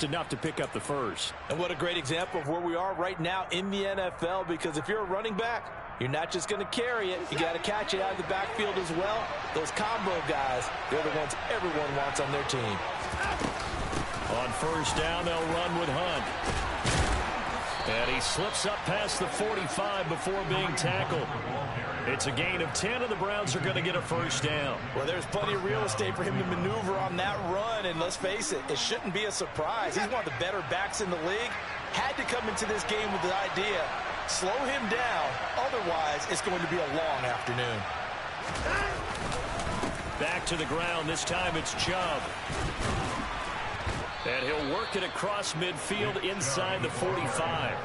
just enough to pick up the first. And what a great example of where we are right now in the NFL, because if you're a running back, you're not just going to carry it. You got to catch it out of the backfield as well. Those combo guys, they're the ones everyone wants on their team. On first down, they'll run with Hunt. And he slips up past the 45 before being tackled. It's a gain of 10, and the Browns are going to get a first down. Well, there's plenty of real estate for him to maneuver on that run, and let's face it, it shouldn't be a surprise. He's one of the better backs in the league. Had to come into this game with the idea, slow him down, otherwise it's going to be a long afternoon. Back to the ground, this time it's Chubb. And he'll work it across midfield inside the 45.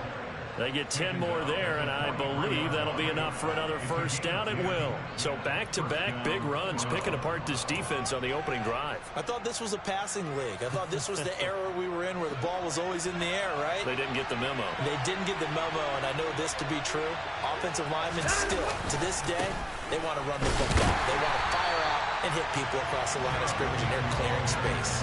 They get 10 more there, and I believe that'll be enough for another first down. It will. So back-to-back big runs, picking apart this defense on the opening drive. I thought this was a passing league. I thought this was the era we were in where the ball was always in the air, right? They didn't get the memo. They didn't get the memo, and I know this to be true. Offensive linemen still, to this day, they want to run the football. They want to fire out and hit people across the line of scrimmage, and they're clearing space.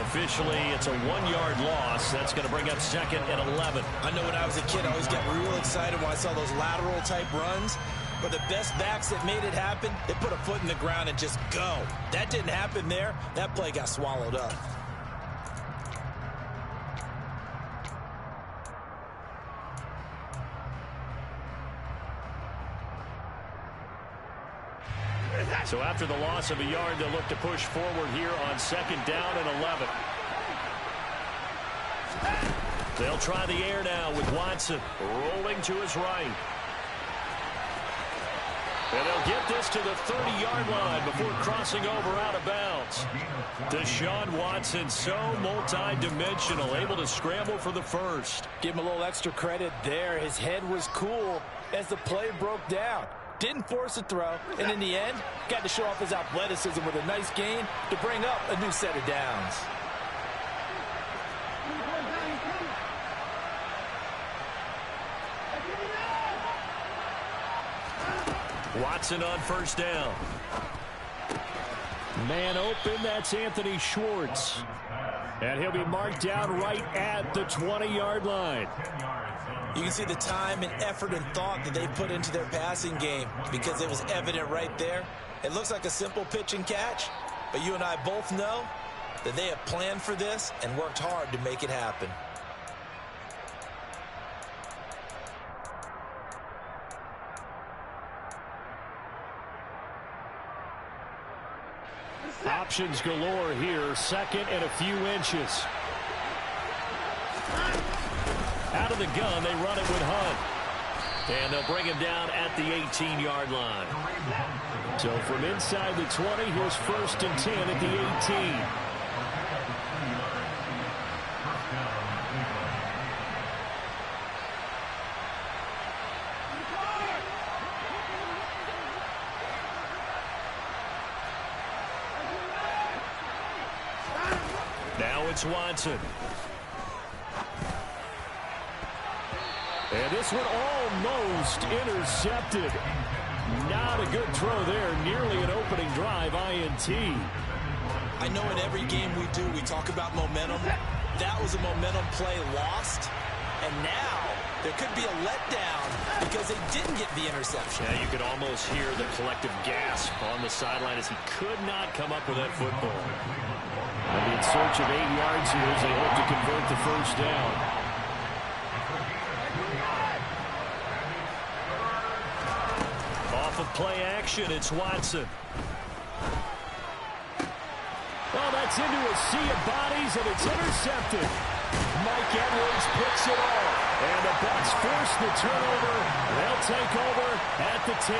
Officially, it's a 1-yard loss. That's going to bring up second and 11. I know when I was a kid, I always got real excited when I saw those lateral-type runs. But the best backs that made it happen, they put a foot in the ground and just go. That didn't happen there. That play got swallowed up. So after the loss of a yard, they'll look to push forward here on second down and 11. They'll try the air now with Watson rolling to his right. And they'll get this to the 30-yard line before crossing over out of bounds. Deshaun Watson, so multi-dimensional, able to scramble for the first. Give him a little extra credit there. His head was cool as the play broke down. Didn't force a throw, and in the end, got to show off his athleticism with a nice gain to bring up a new set of downs. Watson on first down. Man open, that's Anthony Schwartz. And he'll be marked down right at the 20-yard line. You can see the time and effort and thought that they put into their passing game because it was evident right there. It looks like a simple pitch and catch, but you and I both know that they have planned for this and worked hard to make it happen. Options galore here, second and a few inches. Out of the gun, they run it with Hunt. And they'll bring him down at the 18-yard line. So from inside the 20, here's first and 10 at the 18. Now it's Watson. And this one almost intercepted. Not a good throw there. Nearly an opening drive, INT. I know in every game we do, we talk about momentum. That was a momentum play lost. And now there could be a letdown because they didn't get the interception. Yeah, you could almost hear the collective gasp on the sideline as he could not come up with that football. And in search of 8 yards here as they hope to convert the first down. Off of play action, it's Watson. Well, that's into a sea of bodies, and it's intercepted. Mike Edwards picks it off. And the Bucs force the turnover. They'll take over at the 10.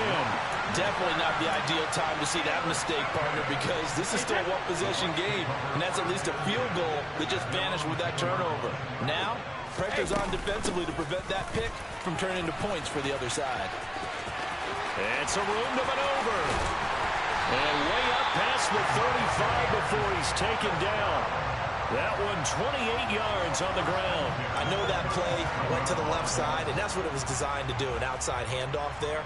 Definitely not the ideal time to see that mistake, partner, because this is still a one-possession game, and that's at least a field goal that just vanished with that turnover. Now, pressure's on defensively to prevent that pick from turning into points for the other side. And some room to maneuver. And way up past the 35 before he's taken down. That one 28 yards on the ground. I know that play went to the left side, and that's what it was designed to do, an outside handoff there.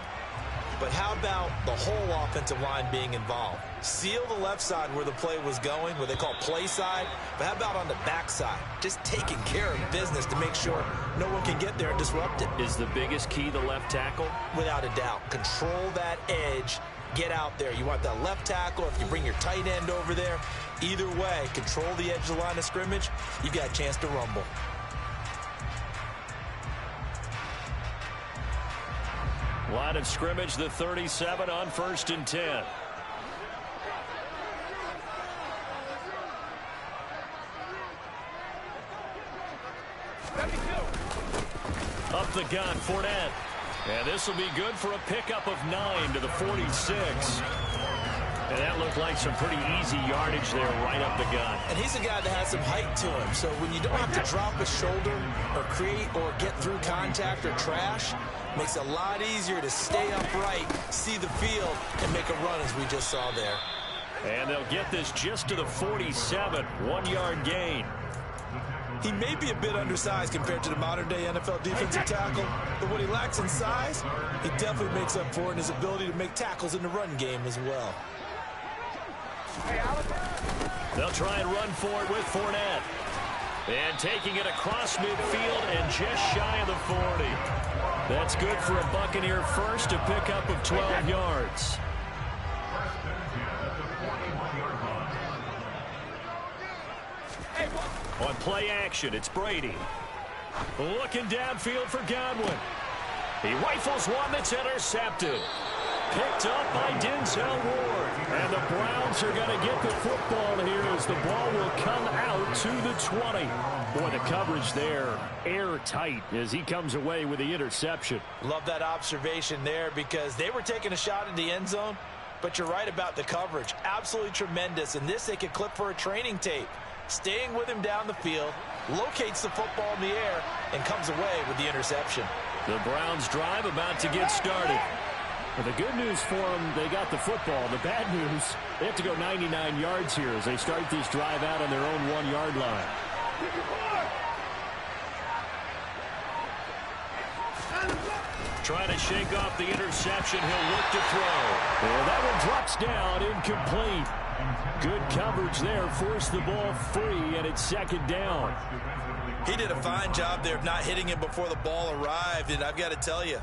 but how about the whole offensive line being involved? Seal the left side where the play was going, what they call play side, but how about on the back side? Just taking care of business to make sure no one can get there and disrupt it. Is the biggest key the left tackle? Without a doubt. Control that edge. Get out there. You want that left tackle. If you bring your tight end over there, either way, control the edge of the line of scrimmage, you've got a chance to rumble. Line of scrimmage, the 37 on 1st and 10. Up the gun, Fournette. And this will be good for a pickup of 9 to the 46. And that looked like some pretty easy yardage there right up the gun. And he's a guy that has some height to him. So when you don't have to drop a shoulder or create or get through contact or trash, makes it a lot easier to stay upright, see the field, and make a run as we just saw there. And they'll get this just to the 47, 1-yard gain. He may be a bit undersized compared to the modern-day NFL defensive tackle, but what he lacks in size, he definitely makes up for in his ability to make tackles in the run game as well. They'll try and run for it with Fournette. And taking it across midfield and just shy of the 40. That's good for a Buccaneer first, a pickup of 12 yards. On play action, it's Brady. Looking downfield for Godwin. He rifles one that's intercepted. Picked up by Denzel Ward. And the Browns are going to get the football here as the ball will come out to the 20. Boy, the coverage there, airtight as he comes away with the interception. Love that observation there because they were taking a shot in the end zone, but you're right about the coverage. Absolutely tremendous. And this they could clip for a training tape. Staying with him down the field, locates the football in the air, and comes away with the interception. The Browns drive about to get started. Well, the good news for them, they got the football. The bad news, they have to go 99 yards here as they start this drive out on their own 1-yard line. Trying to shake off the interception. He'll look to throw. And that one drops down, incomplete. Good coverage there. Forced the ball free, and it's 2nd down. He did a fine job there of not hitting him before the ball arrived, and I've got to tell you,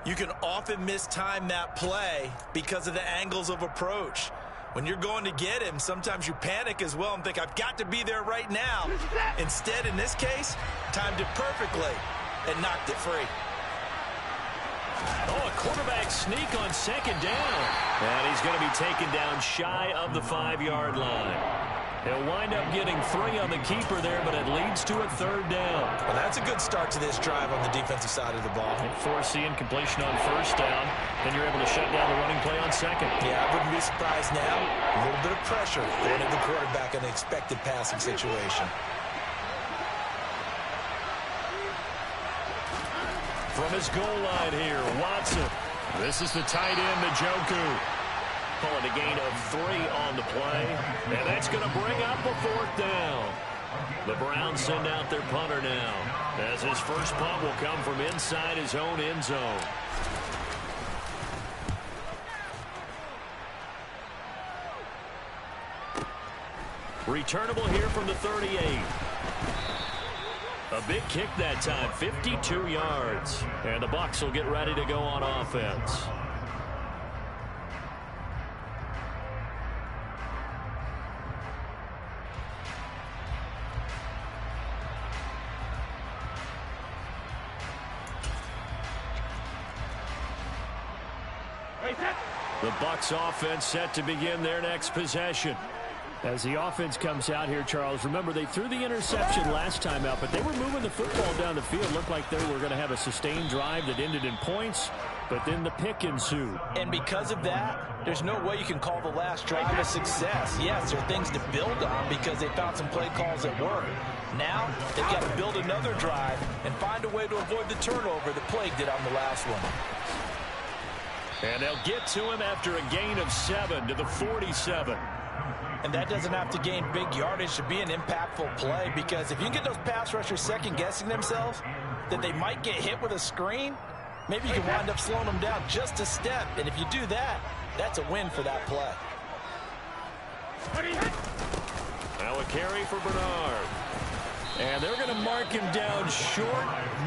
you can often mistime that play because of the angles of approach. When you're going to get him, sometimes you panic as well and think, I've got to be there right now. Instead, in this case, timed it perfectly and knocked it free. Oh, a quarterback sneak on 2nd down. And he's going to be taken down shy of the 5-yard line. He'll wind up getting 3 on the keeper there, but it leads to a 3rd down. Well, that's a good start to this drive on the defensive side of the ball. And force the incompletion on 1st down. Then you're able to shut down the running play on 2nd. Yeah, I wouldn't be surprised now. A little bit of pressure going at the quarterback in an expected passing situation. From his goal line here, Watson. This is the tight end, Njoku. Calling a gain of 3 on the play. And that's going to bring up a 4th down. The Browns send out their punter now, as his first punt will come from inside his own end zone. Returnable here from the 38. A big kick that time, 52 yards. And the Bucs will get ready to go on offense. The Bucs offense set to begin their next possession. As the offense comes out here, Charles, remember they threw the interception last time out, but they were moving the football down the field. Looked like they were going to have a sustained drive that ended in points, but then the pick ensued. And because of that, there's no way you can call the last drive a success. Yes, there are things to build on because they found some play calls that work. Now, they've got to build another drive and find a way to avoid the turnover that plagued it on the last one. And they'll get to him after a gain of 7 to the 47. And that doesn't have to gain big yardage to be an impactful play, because if you get those pass rushers second-guessing themselves that they might get hit with a screen, Maybe you can wind up slowing them down just a step, and if you do that, that's a win for that play. Now a carry for Bernard. And they're going to mark him down short,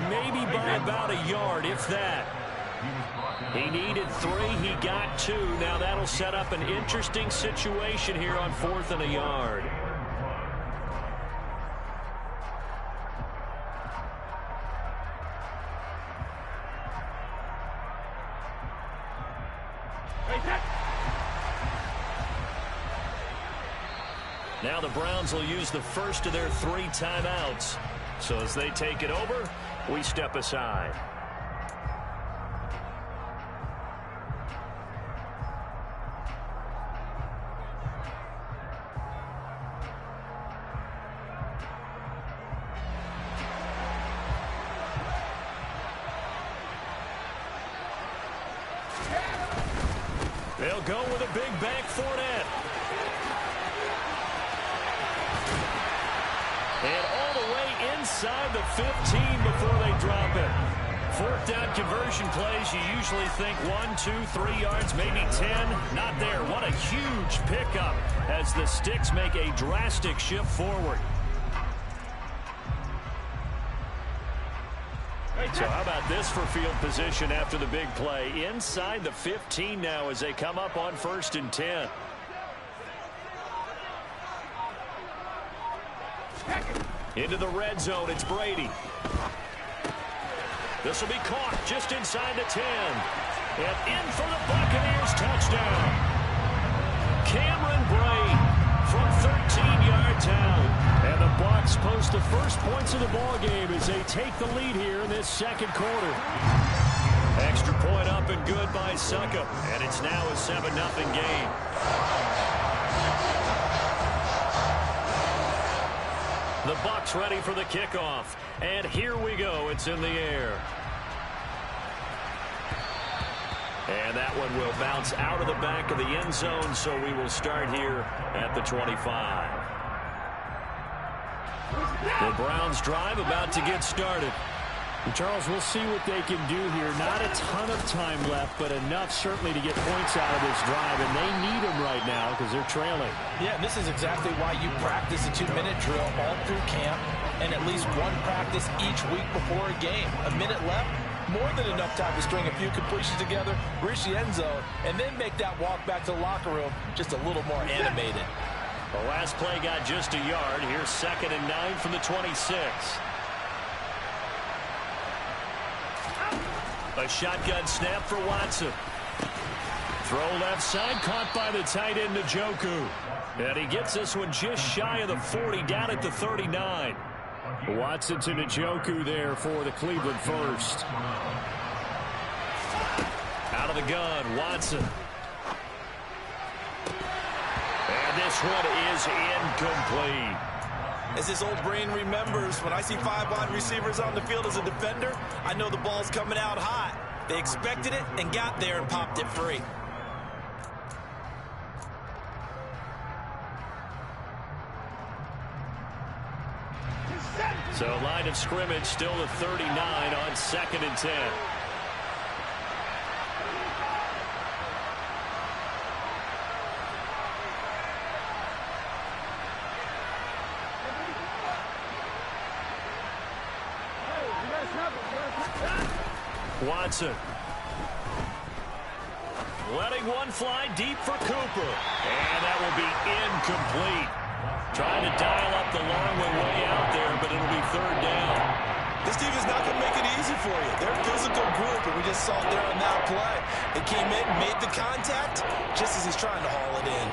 maybe by about a yard, if that. He needed 3. He got 2. Now that'll set up an interesting situation here on 4th and a yard. Now the Browns will use the first of their 3 timeouts. So as they take it over, we step aside. They'll go with a big back Fournette. And all the way inside the 15 before they drop it. 4th down conversion plays, you usually think 1, 2, 3 yards, maybe 10. Not there. What a huge pickup as the Sticks make a drastic shift forward. So how about this for field position after the big play? Inside the 15 now as they come up on 1st and 10. Into the red zone, it's Brady. This will be caught just inside the 10. And in for the Buccaneers, touchdown. Cameron Brate from 13 yards out. And the Bucs post the first points of the ball game as they take the lead here in this 2nd quarter. Extra point up and good by Succop. And it's now a 7-0 game. The Bucs ready for the kickoff. And here we go. It's in the air. And that one will bounce out of the back of the end zone, so we will start here at the 25. The Browns drive about to get started. And Charles, we'll see what they can do here. Not a ton of time left, but enough certainly to get points out of this drive, and they need them right now because they're trailing. Yeah, and this is exactly why you practice a 2-minute drill all through camp and at least one practice each week before a game. A minute left, more than enough time to string a few completions together, reach the end zone, and then make that walk back to the locker room just a little more animated. The last play got just a yard. Here's 2nd and 9 from the 26. A shotgun snap for Watson. Throw left side, caught by the tight end Njoku. And he gets this one just shy of the 40, down at the 39. Watson to Njoku there for the Cleveland first. Out of the gun, Watson. And this one is incomplete. As this old brain remembers, when I see 5 wide receivers on the field as a defender, I know the ball's coming out hot. They expected it and got there and popped it free. So line of scrimmage still the 39 on 2nd and 10. Watson. Letting one fly deep for Cooper. And that will be incomplete. Trying to dial up the long way out there, but it'll be 3rd down. This team is not going to make it easy for you. They're a physical group, and we just saw it there on that play. They came in, made the contact, just as he's trying to haul it in.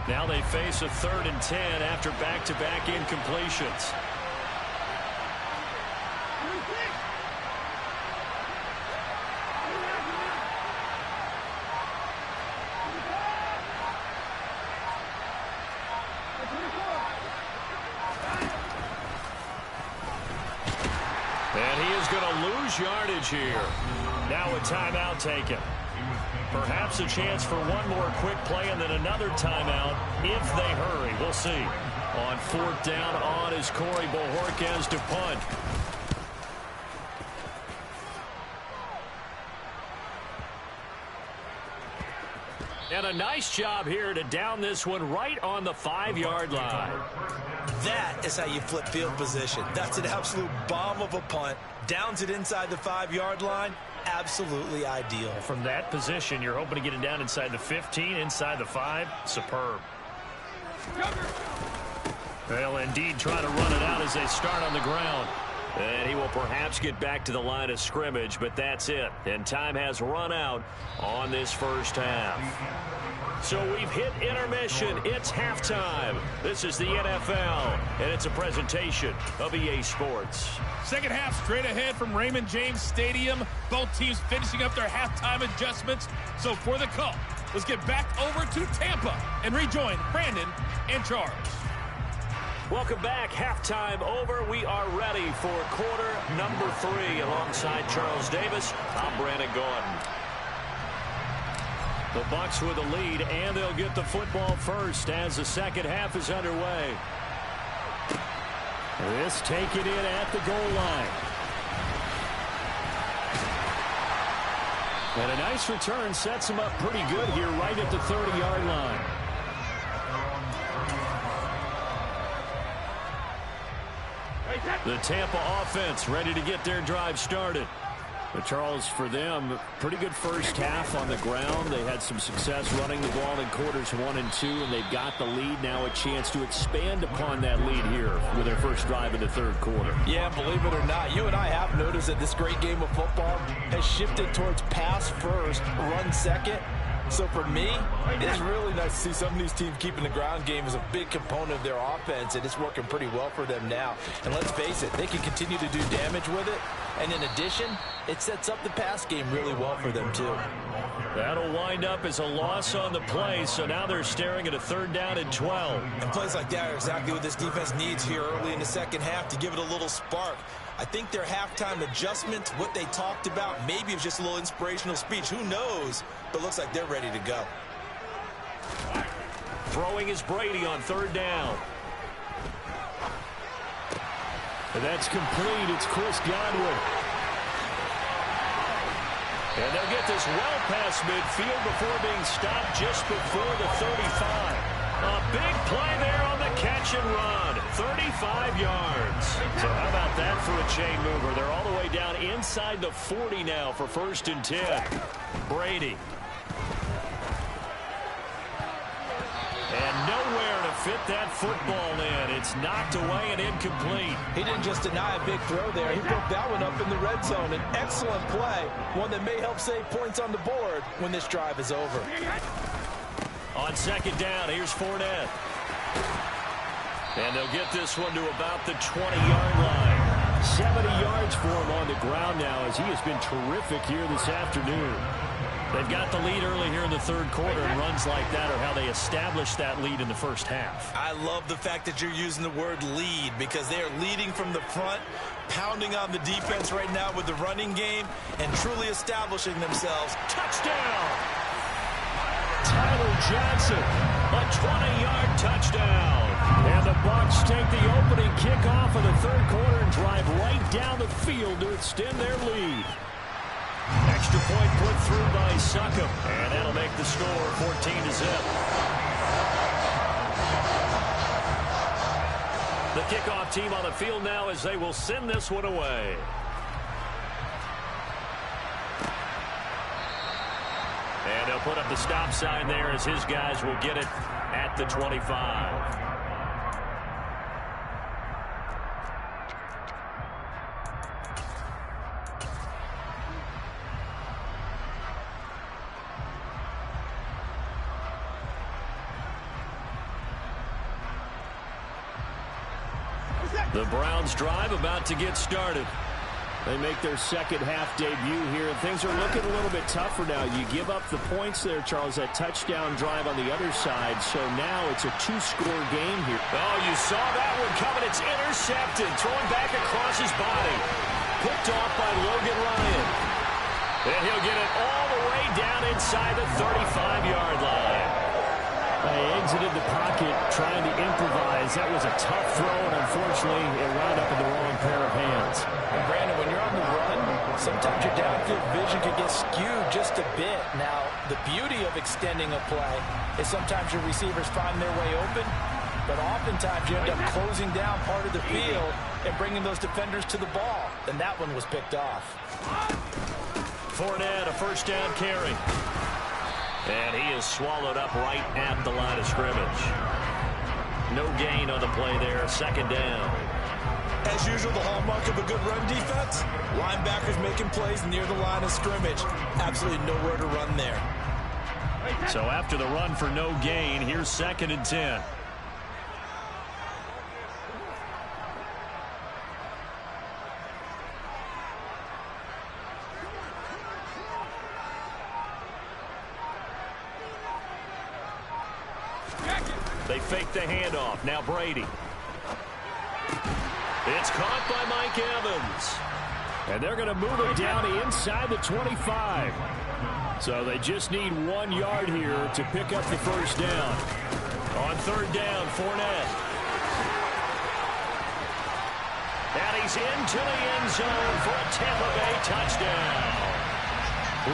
Now they face a 3rd and 10 after back-to-back incompletions. And he is going to lose yardage here. Now a timeout taken. Perhaps a chance for one more quick play and then another timeout if they hurry. We'll see. On fourth down on is Corey Bojorquez to punt. And a nice job here to down this one right on the 5-yard line. That is how you flip field position. That's an absolute bomb of a punt. Downs it inside the 5-yard line. Absolutely ideal. From that position, you're hoping to get it down inside the 15, inside the 5. Superb. They'll indeed try to run it out as they start on the ground. And he will perhaps get back to the line of scrimmage, but that's it. And time has run out on this first half. So we've hit intermission. It's halftime. This is the NFL, and it's a presentation of EA Sports. Second half straight ahead from Raymond James Stadium. Both teams finishing up their halftime adjustments. So for the call, let's get back over to Tampa and rejoin Brandon and Charles. Welcome back. Halftime over. We are ready for quarter number 3. Alongside Charles Davis, I'm Brandon Gordon. The Bucs with the lead, and they'll get the football first as the second half is underway. This taken in at the goal line. And a nice return sets him up pretty good here right at the 30-yard line. The Tampa offense ready to get their drive started. But Charles, for them, pretty good first half on the ground. They had some success running the ball in quarters 1 and 2, and they've got the lead. Now a chance to expand upon that lead here with their first drive in the third quarter. Yeah, believe it or not, you and I have noticed that this great game of football has shifted towards pass first, run second. So for me, it's really nice to see some of these teams keeping the ground game as a big component of their offense, and it's working pretty well for them now. And let's face it, they can continue to do damage with it. And in addition, it sets up the pass game really well for them too. That'll wind up as a loss on the play, so now they're staring at a 3rd down and 12. And plays like that are exactly what this defense needs here early in the second half to give it a little spark. I think their halftime adjustment, what they talked about, maybe it was just a little inspirational speech. Who knows? But looks like they're ready to go. Throwing is Brady on 3rd down. And that's complete. It's Chris Godwin. And they'll get this well past midfield before being stopped just before the 35. A big play there on the catch and run. 35 yards. So how about that for a chain mover? They're all the way down inside the 40 now for 1st and 10. Brady. And nowhere to fit that football in. It's knocked away and incomplete. He didn't just deny a big throw there. He broke that one up in the red zone. An excellent play. One that may help save points on the board when this drive is over. On 2nd down, here's Fournette. And they'll get this one to about the 20-yard line. 70 yards for him on the ground now as he has been terrific here this afternoon. They've got the lead early here in the 3rd quarter, and runs like that are how they establish that lead in the first half. I love the fact that you're using the word lead because they are leading from the front, pounding on the defense right now with the running game, and truly establishing themselves. Touchdown! Tyler Johnson, a 20-yard touchdown. And the Bucs take the opening kickoff of the 3rd quarter and drive right down the field to extend their lead. Extra point put through by Succop, and that'll make the score 14-0. The kickoff team on the field now as they will send this one away. And they'll put up the stop sign there as his guys will get it at the 25. The Browns drive about to get started. They make their second half debut here, and things are looking a little bit tougher now. You give up the points there, Charles, that touchdown drive on the other side, so now it's a 2-score game here. Oh, you saw that one coming. It's intercepted, throwing back across his body. Picked off by Logan Ryan. And he'll get it all the way down inside the 35-yard line. They exited the pocket trying to improvise. That was a tough throw, and unfortunately, it wound up in the wrong pair of hands. And Brandon, when you're on the run, sometimes your downfield vision can get skewed just a bit. Now, the beauty of extending a play is sometimes your receivers find their way open, but oftentimes you end up closing down part of the field and bringing those defenders to the ball. And that one was picked off. Fournette, a first down carry. And he is swallowed up right at the line of scrimmage. No gain on the play there, second down. As usual, the hallmark of a good run defense, linebackers making plays near the line of scrimmage. Absolutely nowhere to run there. So after the run for no gain, here's 2nd and 10. They fake the handoff. Now Brady. It's caught by Mike Evans. And they're going to move it down inside the 25. So they just need 1 yard here to pick up the first down. On 3rd down, Fournette. And he's into the end zone for a Tampa Bay touchdown.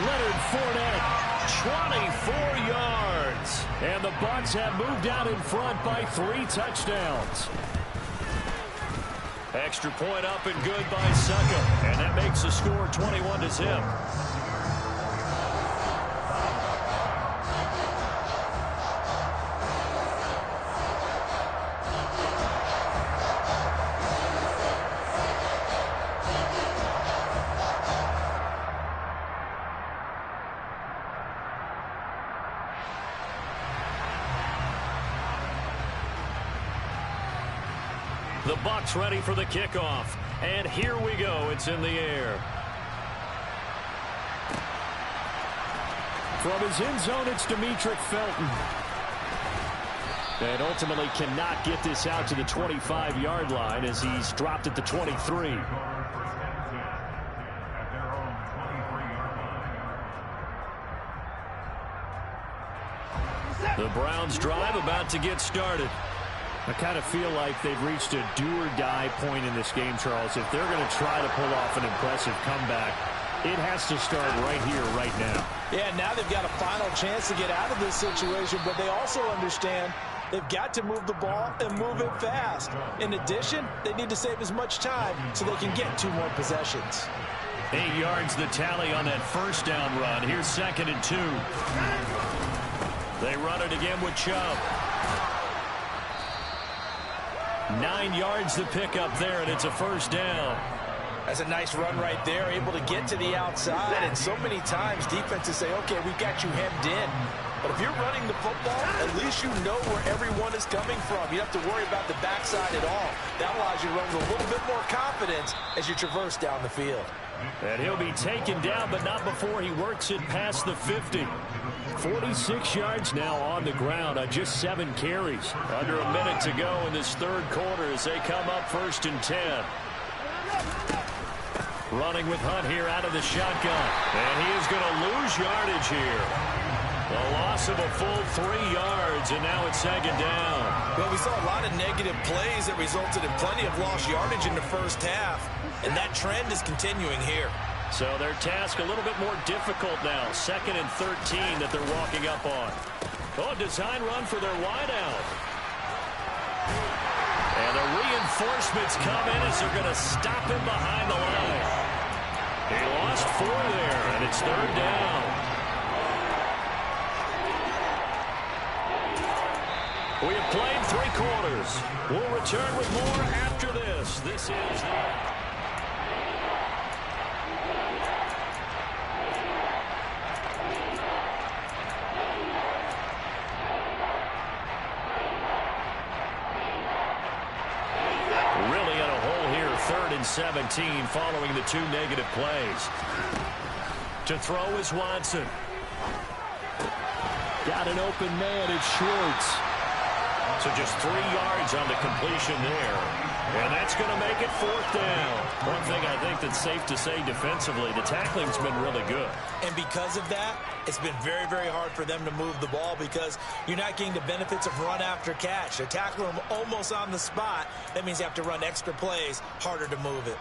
Leonard Fournette. 24 yards. And the Bucs have moved out in front by 3 touchdowns. Extra point up and good by Succa. And that makes the score 21-0. The Bucs ready for the kickoff. And here we go. It's in the air. From his end zone, it's Demetric Felton. And ultimately cannot get this out to the 25-yard line as he's dropped at the 23. The Browns drive about to get started. I kind of feel like they've reached a do-or-die point in this game, Charles. If they're going to try to pull off an impressive comeback, it has to start right here, right now. Yeah, now they've got a final chance to get out of this situation, but they also understand they've got to move the ball and move it fast. In addition, they need to save as much time so they can get 2 more possessions. 8 yards the tally on that first down run. Here's 2nd and 2. They run it again with Chubb. 9 yards the pickup there, and it's a first down. That's a nice run right there, able to get to the outside. And so many times defenses say, okay, we've got you hemmed in. But if you're running the football, at least you know where everyone is coming from. You don't have to worry about the backside at all. That allows you to run with a little bit more confidence as you traverse down the field. And he'll be taken down, but not before he works it past the 50. 46 yards now on the ground on just 7 carries. Under a minute to go in this 3rd quarter as they come up 1st and 10. Running with Hunt here out of the shotgun. And he is going to lose yardage here. A loss of a full 3 yards, and now it's 2nd down. Well, we saw a lot of negative plays that resulted in plenty of lost yardage in the first half. And that trend is continuing here. So their task a little bit more difficult now. 2nd and 13 that they're walking up on. Oh, design run for their wideout. And the reinforcements come in as they're going to stop him behind the line. He lost 4 there, and it's 3rd down. We have played 3 quarters. We'll return with more after this. This is really in a hole here, 3rd and 17 following the 2 negative plays. To throw is Watson. Got an open man, it's Schwartz. So just 3 yards on the completion there. And that's going to make it 4th down. One thing I think that's safe to say defensively, the tackling's been really good. And because of that, it's been very, very hard for them to move the ball because you're not getting the benefits of run after catch. They're tackling them almost on the spot. That means you have to run extra plays, harder to move it.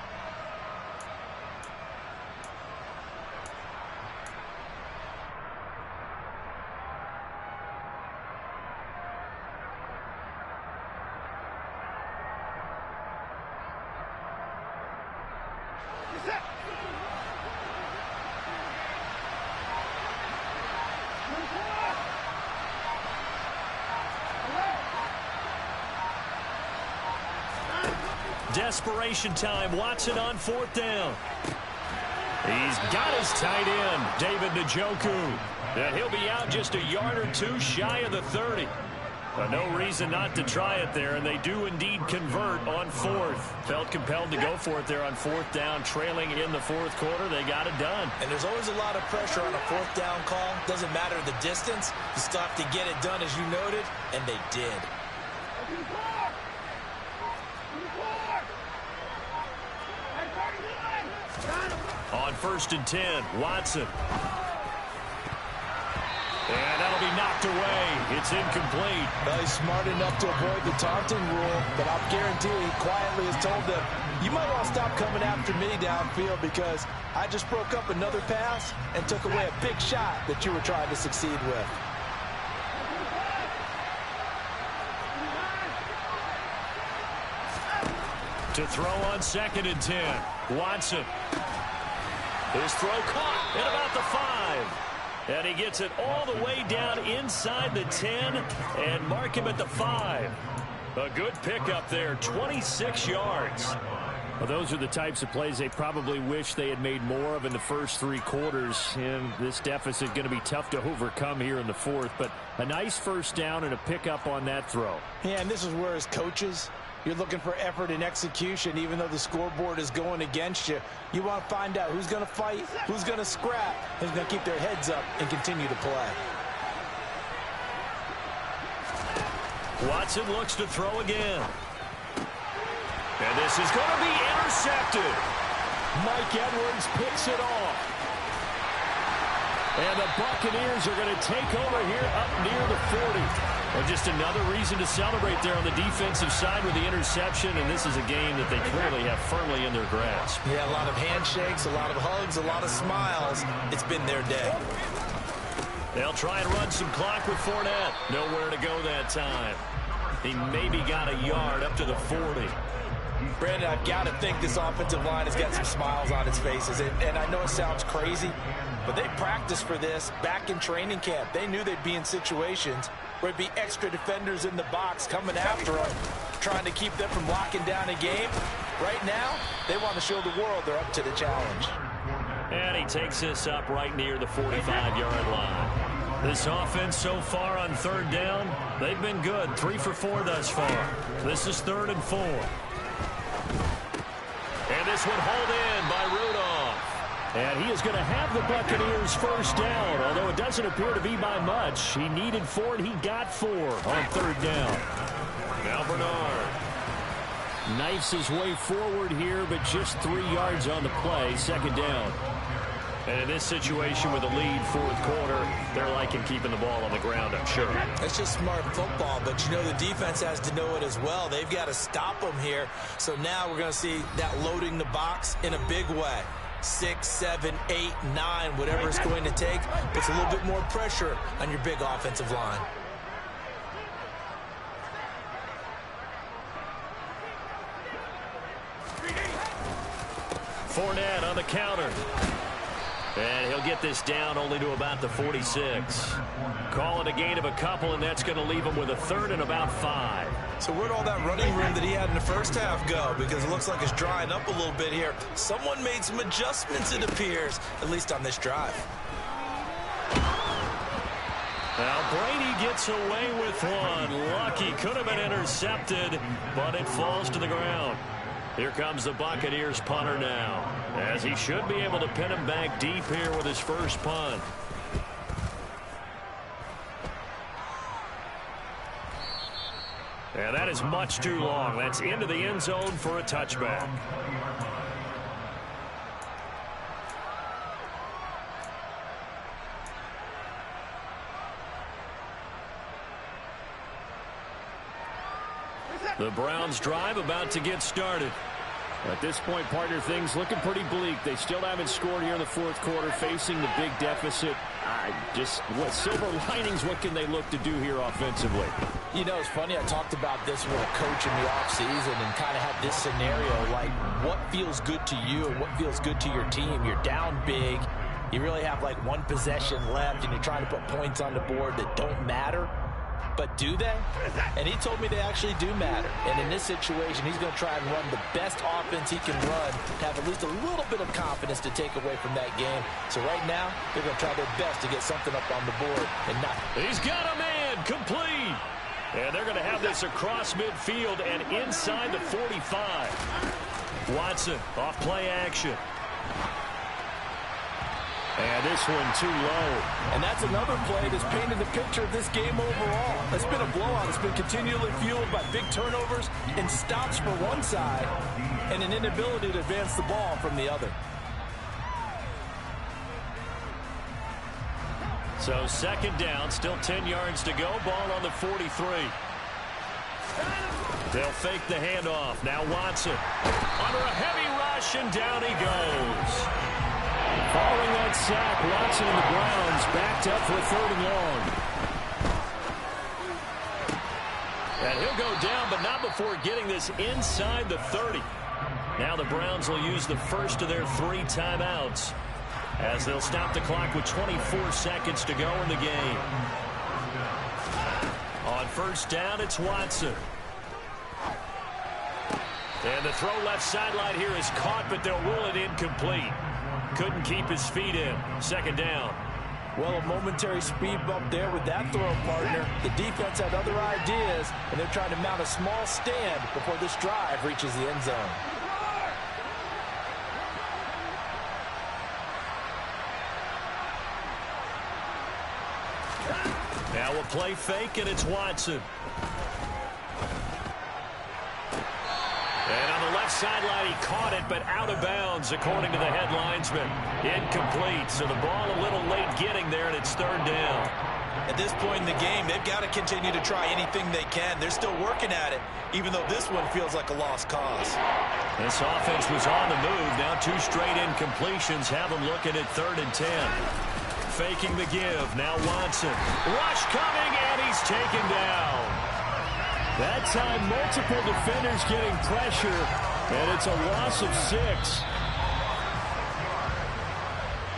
Desperation time. Watson on 4th down. He's got his tight end, David Njoku. And he'll be out just a yard or two shy of the 30. But no reason not to try it there, and they do indeed convert on 4th. Felt compelled to go for it there on 4th down, trailing in the 4th quarter. They got it done. And there's always a lot of pressure on a 4th down call. Doesn't matter the distance. You still have to get it done, as you noted, and they did. On 1st and 10, Watson. And that'll be knocked away. It's incomplete. Well, he's smart enough to avoid the taunting rule, but I'll guarantee he quietly has told them, you might want to stop coming after me downfield because I just broke up another pass and took away a big shot that you were trying to succeed with. To throw on 2nd and 10, Watson. His throw caught at about the 5. And he gets it all the way down inside the 10 and mark him at the 5. A good pickup there, 26 yards. Well, those are the types of plays they probably wish they had made more of in the first 3 quarters. And this deficit going to be tough to overcome here in the 4th. But a nice 1st down and a pickup on that throw. Yeah, and this is where as coaches, you're looking for effort and execution. Even though the scoreboard is going against you, you want to find out who's going to fight, who's going to scrap, who's going to keep their heads up and continue to play. Watson looks to throw again. And this is going to be intercepted. Mike Edwards picks it off. And the Buccaneers are going to take over here up near the 40. Well, just another reason to celebrate there on the defensive side with the interception, and this is a game that they clearly have firmly in their grasp. Yeah, a lot of handshakes, a lot of hugs, a lot of smiles. It's been their day. They'll try and run some clock with Fournette. Nowhere to go that time. He maybe got a yard up to the 40. Brandon, I've got to think this offensive line has got some smiles on its faces. And I know it sounds crazy, but they practiced for this back in training camp. They knew they'd be in situations where it'd be extra defenders in the box coming after them, trying to keep them from locking down a game. Right now, they want to show the world they're up to the challenge. And he takes this up right near the 45-yard line. This offense so far on 3rd down, they've been good. 3 for 4 thus far. This is 3rd and 4. And this one hauled in by Rudolph. And he is going to have the Buccaneers 1st down, although it doesn't appear to be by much. He needed 4, and he got 4 on 3rd down. Now Bernard knifes his way forward here, but just 3 yards on the play. 2nd down. And in this situation with a lead 4th quarter, they're liking keeping the ball on the ground, I'm sure. It's just smart football, but you know the defense has to know it as well. They've got to stop them here. So now we're going to see that loading the box in a big way. 6, 7, 8, 9, whatever it's going to take, puts a little bit more pressure on your big offensive line. Fournette on the counter. And he'll get this down only to about the 46. Call it a gain of a couple, and that's going to leave him with a 3rd and about 5. So where'd all that running room that he had in the first half go? Because it looks like it's drying up a little bit here. Someone made some adjustments, it appears, at least on this drive. Now Brady gets away with one. Lucky, could have been intercepted, but it falls to the ground. Here comes the Buccaneers punter now, as he should be able to pin him back deep here with his first punt. And that is much too long. That's into the end zone for a touchback. The Browns drive about to get started. At this point, partner, things looking pretty bleak. They still haven't scored here in the fourth quarter, facing the big deficit. Just what silver linings, what can they look to do here offensively? You know, it's funny, I talked about this with a coach in the offseason and kind of had this scenario, like what feels good to you and what feels good to your team. You're down big. You really have like one possession left, and you're trying to put points on the board that don't matter. But do they? And he told me they actually do matter. And in this situation, he's going to try and run the best offense he can run to have at least a little bit of confidence to take away from that game. So right now, they're going to try their best to get something up on the board and not. He's got a man complete. And they're going to have this across midfield and inside the 45. Watson off play action. And this one too low. And that's another play that's painted the picture of this game overall. It's been a blowout. It's been continually fueled by big turnovers and stops for one side and an inability to advance the ball from the other. So second down, still 10 yards to go. Ball on the 43. They'll fake the handoff. Now Watson under a heavy rush, and down he goes. Following that sack, Watson and the Browns backed up for a 3rd and long. And he'll go down, but not before getting this inside the 30. Now the Browns will use the first of their 3 timeouts as they'll stop the clock with 24 seconds to go in the game. On first down, it's Watson. And the throw left sideline here is caught, but they'll rule it incomplete. Couldn't keep his feet in. Second down. Well, a momentary speed bump there with that throw, partner. The defense had other ideas, and they're trying to mount a small stand before this drive reaches the end zone. Now a play fake, and it's Watson. And on the left sideline, he caught it, but out of bounds, according to the head linesman. Incomplete, so the ball a little late getting there, and it's 3rd down. At this point in the game, they've got to continue to try anything they can. They're still working at it, even though this one feels like a lost cause. This offense was on the move. Now 2 straight incompletions have them looking at 3rd and 10. Faking the give. Now Watson. Rush coming, and he's taken down. That time, multiple defenders getting pressure, and it's a loss of 6.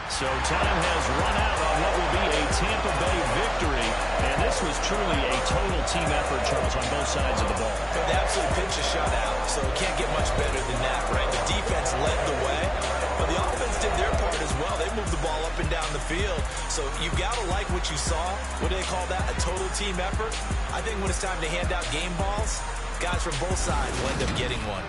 So time has run out on what will be a Tampa Bay victory, and this was truly a total team effort, Charles, on both sides of the ball. They absolutely pinched a shutout, so it can't get much better than that, right? The defense led the way, but the offense did their part as well. They moved the ball up and down the field, so you've got to like what you saw. What do they call that? A total team effort? I think when it's time to hand out game balls, guys from both sides will end up getting one.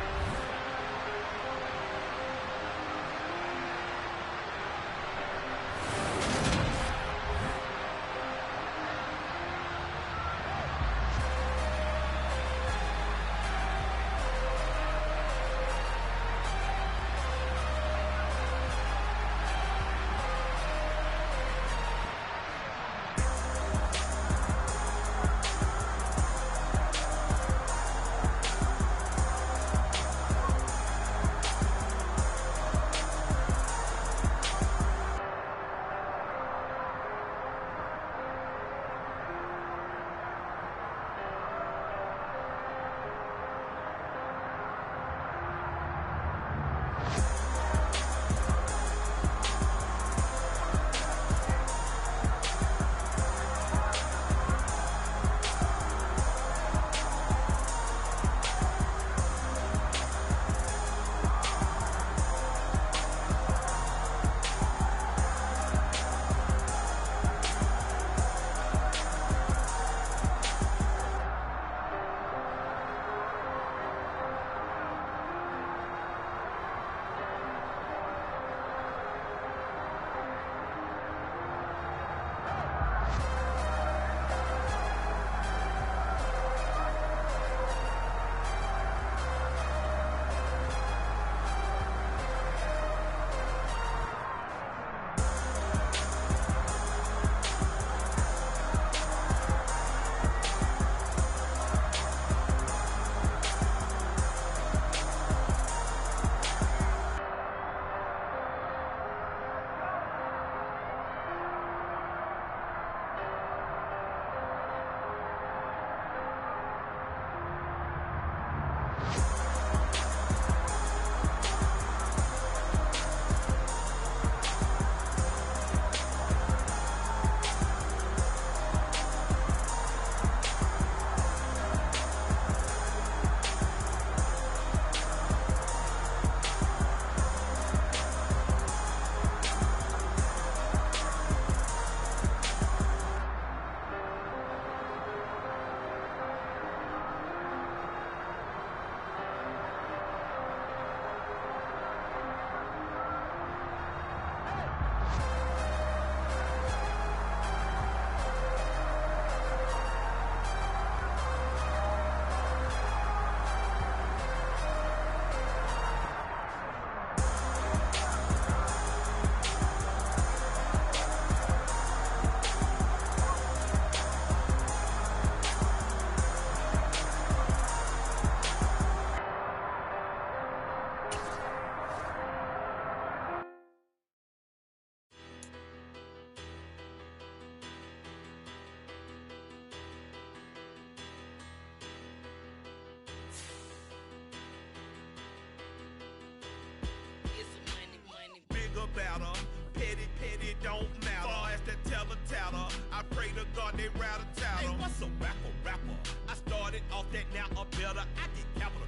that now are better. I get capital.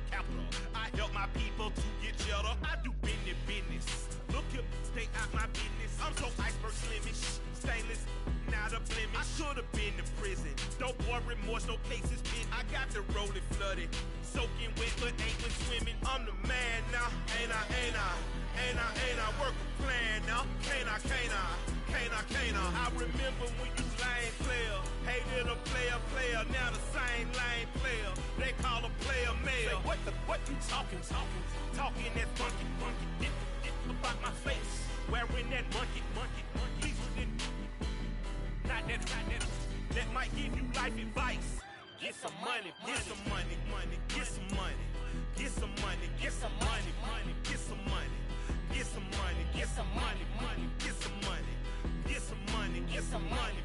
I help my people to get cheddar. I do business. Look here, stay out my business. I'm so iceberg slimish, stainless, not a blemish. I should have been to prison. Don't boy remorse, no cases pit. I got the rolling flooded, soaking wet, but ain't been swimming. I'm the man now, ain't I? Work a plan now, can't I? I remember when you lame player, hated a player, now the same lame player. They call a player mayor. What you talking that funky, get about my face, wearing that monkey, please not that, that might give you life advice. Get some money, get some money, get some money, get some money, get some money, get some money, get some money, get some money, get some money, get some money, get some money.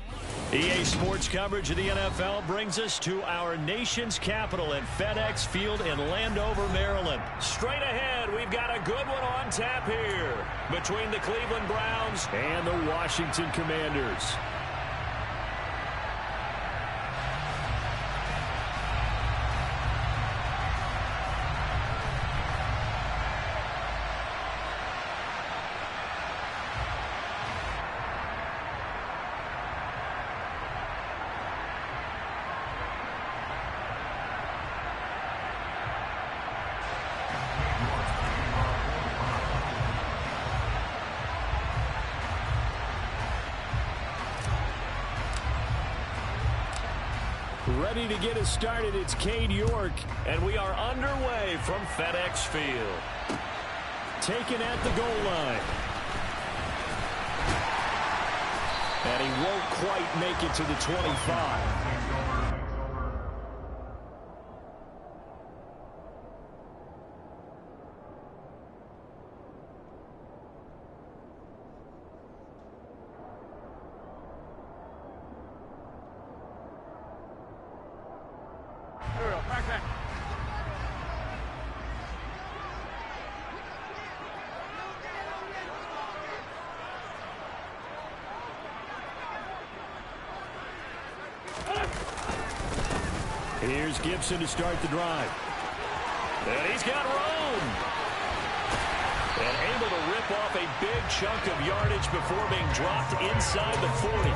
EA Sports coverage of the NFL brings us to our nation's capital at FedEx Field in Landover, Maryland. Straight ahead, we've got a good one on tap here between the Cleveland Browns and the Washington Commanders. Ready to get us started, it's Cade York, and we are underway from FedEx Field. Taken at the goal line. And he won't quite make it to the 25. Here's Gibson to start the drive. And he's got room. And able to rip off a big chunk of yardage before being dropped inside the 40.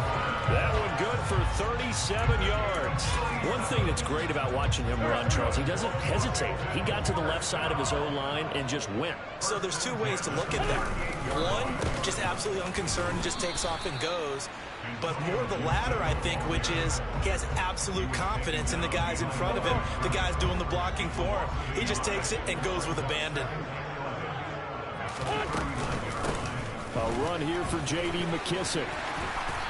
That one good for 37 yards. One thing that's great about watching him run, Charles, he doesn't hesitate. He got to the left side of his O-line and just went. So there's two ways to look at that. One, just absolutely unconcerned, just takes off and goes. But more the latter, I think, which is he has absolute confidence in the guys in front of him, the guys doing the blocking for him. He just takes it and goes with abandon. A run here for J.D. McKissick.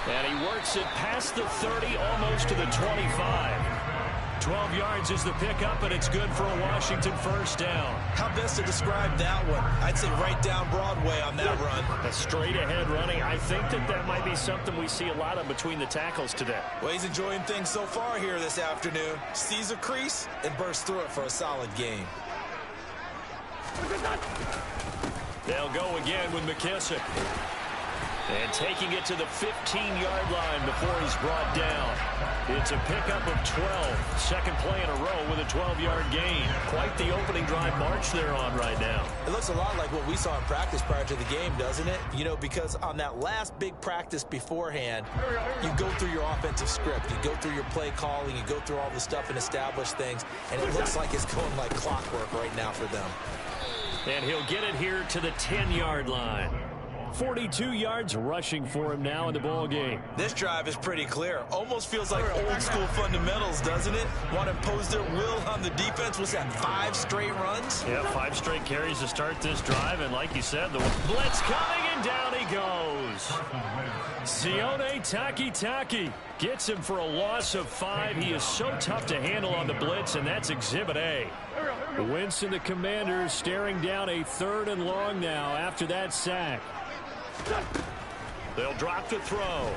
And he works it past the 30, almost to the 25. 12 yards is the pickup, and it's good for a Washington first down. How best to describe that one? I'd say right down Broadway on that run. A straight-ahead running. I think that might be something we see a lot of between the tackles today. Well, he's enjoying things so far here this afternoon. Sees a crease and bursts through it for a solid game. They'll go again with McKissick. And taking it to the 15-yard line before he's brought down. It's a pickup of 12. Second play in a row with a 12-yard gain. Quite the opening drive march they're on right now. It looks a lot like what we saw in practice prior to the game, doesn't it? You know, because on that last big practice beforehand, you go through your offensive script. You go through your play calling. You go through all the stuff and establish things. And it looks like it's going like clockwork right now for them. And he'll get it here to the 10-yard line. 42 yards rushing for him now in the ball game. This drive is pretty clear. Almost feels like old school fundamentals, doesn't it? Want to impose their will on the defense. Was that 5 straight runs? Yeah, 5 straight carries to start this drive. And like you said, the blitz coming, and down he goes. Sione Takitaki gets him for a loss of 5. He is so tough to handle on the blitz, and that's Exhibit A. Winston, the Commanders, staring down a 3rd and long now after that sack. They'll drop the throw.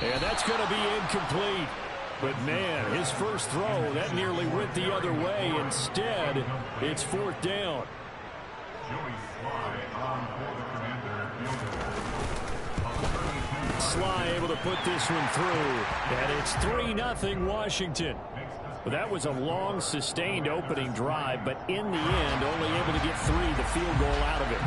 And that's going to be incomplete. But, man, his first throw, that nearly went the other way. Instead, it's 4th down. Sly able to put this one through. And it's 3-0 Washington. Well, that was a long, sustained opening drive, but in the end, only able to get the field goal out of it.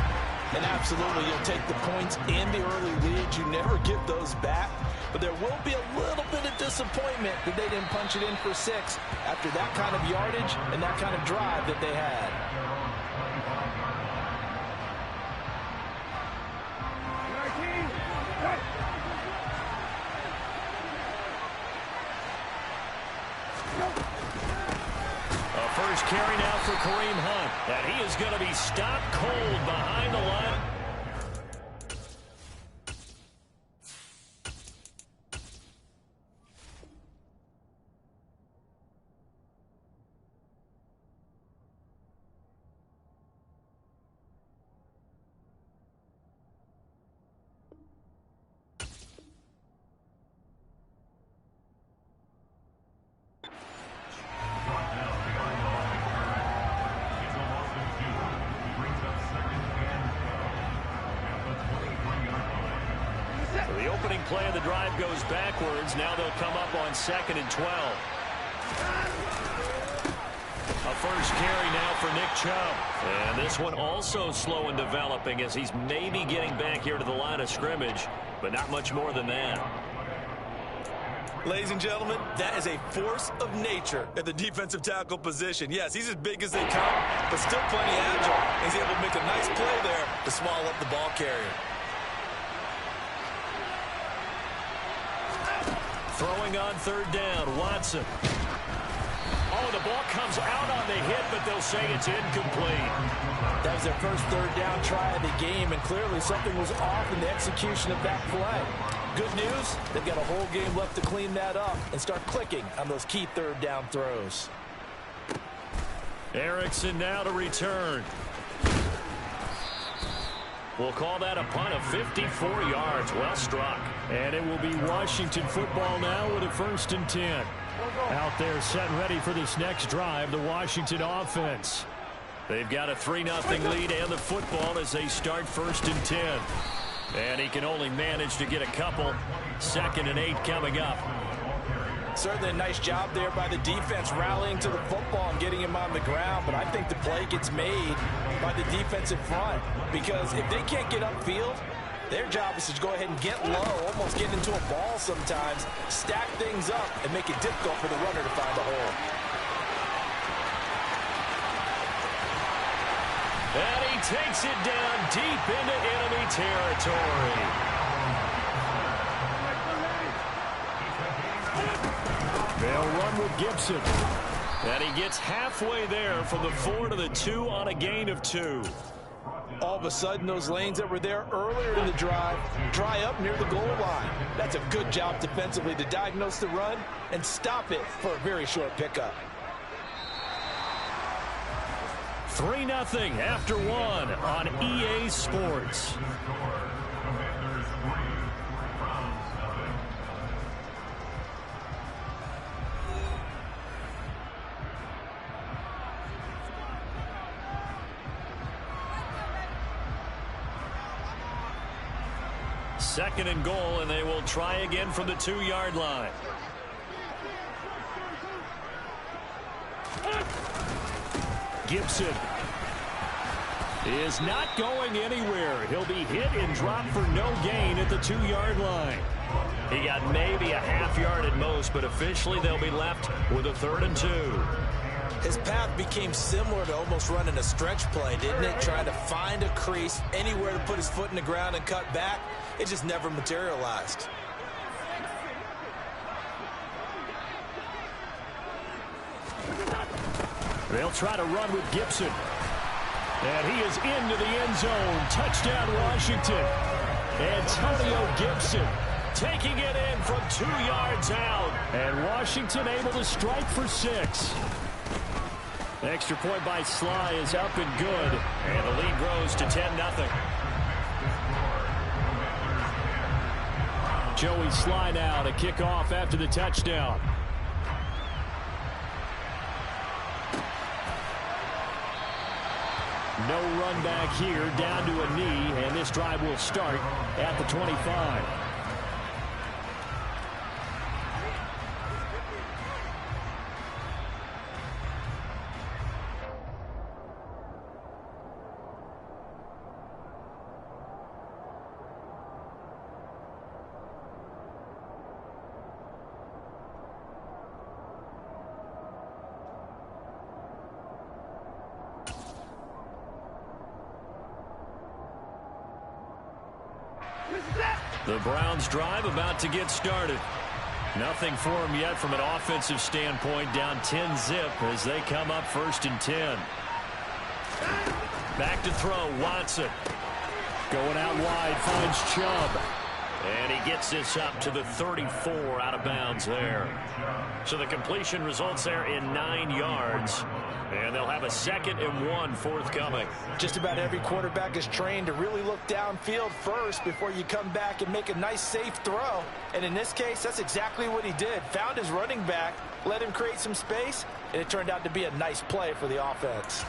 And absolutely, you'll take the points in the early leads. You never get those back. But there will be a little bit of disappointment that they didn't punch it in for 6 after that kind of yardage and that kind of drive that they had. A first carry now for Kareem Hunt. And he is going to be stopped cold behind the line. The opening play of the drive goes backwards. Now they'll come up on 2nd and 12. A first carry now for Nick Chubb. And this one also slow in developing as he's maybe getting back here to the line of scrimmage, but not much more than that. Ladies and gentlemen, that is a force of nature at the defensive tackle position. Yes, he's as big as they come, but still plenty agile. He's able to make a nice play there to swallow up the ball carrier. Throwing on 3rd down, Watson. Oh, the ball comes out on the hit, but they'll say it's incomplete. That was their first 3rd down try of the game, and clearly something was off in the execution of that play. Good news, they've got a whole game left to clean that up and start clicking on those key 3rd down throws. Erickson now to return. We'll call that a punt of 54 yards. Well struck. And it will be Washington football now with a 1st and 10. Out there set ready for this next drive, the Washington offense. They've got a 3-0 lead and the football as they start 1st and 10. And he can only manage to get a couple. 2nd and 8 coming up. Certainly a nice job there by the defense rallying to the football and getting him on the ground, but I think the play gets made by the defensive front because if they can't get upfield, their job is to go ahead and get low, almost get into a ball sometimes, stack things up, and make it difficult for the runner to find a hole. And he takes it down deep into enemy territory. They'll run with Gibson. And he gets halfway there from the 4 to the 2 on a gain of 2. All of a sudden, those lanes that were there earlier in the drive dry up near the goal line. That's a good job defensively to diagnose the run and stop it for a very short pickup. 3-0 after 1 on EA Sports. Second and goal, and they will try again from the 2-yard line. Gibson is not going anywhere. He'll be hit and dropped for no gain at the 2-yard line. He got maybe a half yard at most, but officially they'll be left with a 3rd and 2. His path became similar to almost running a stretch play, didn't it? Trying to find a crease, anywhere to put his foot in the ground and cut back. It just never materialized. They'll try to run with Gibson. And he is into the end zone. Touchdown, Washington. Antonio Gibson taking it in from 2 yards out. And Washington able to strike for 6. Extra point by Sly is up and good. And the lead grows to 10-0. Joey Sly now to kick off after the touchdown. No run back here, down to a knee, and this drive will start at the 25. The Browns drive about to get started. Nothing for them yet from an offensive standpoint, down 10-zip as they come up 1st and 10. Back to throw, Watson. Going out wide, finds Chubb. And he gets this up to the 34 out of bounds there. So the completion results there in 9 yards. And they'll have a 2nd and 1 forthcoming. Just about every quarterback is trained to really look downfield first before you come back and make a nice, safe throw. And in this case, that's exactly what he did. Found his running back, let him create some space, and it turned out to be a nice play for the offense.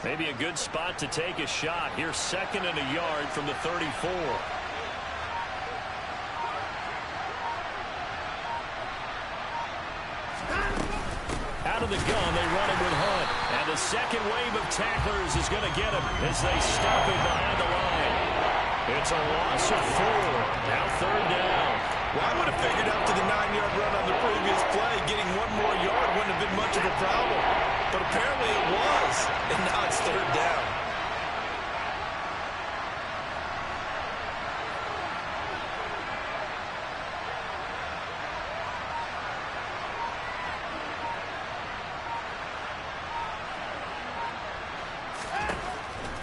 Maybe a good spot to take a shot. Here's 2nd and a yard from the 34. Out of the gun, they run him with Hunt. And the second wave of tacklers is going to get him as they stop him behind the line. It's a loss of 4. Now 3rd down. Well, I would have figured up to the 9-yard run on the previous play. Getting 1 more yard wouldn't have been much of a problem. But apparently it was. And now it's 3rd down.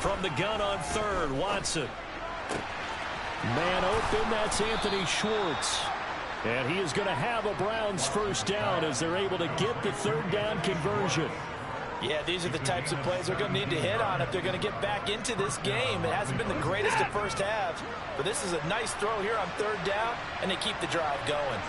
From the gun on 3rd, Watson. Man open, that's Anthony Schwartz. And he is going to have a Browns 1st down as they're able to get the 3rd down conversion. Yeah, these are the types of plays they're going to need to hit on if they're going to get back into this game. It hasn't been the greatest of first halves, but this is a nice throw here on 3rd down, and they keep the drive going.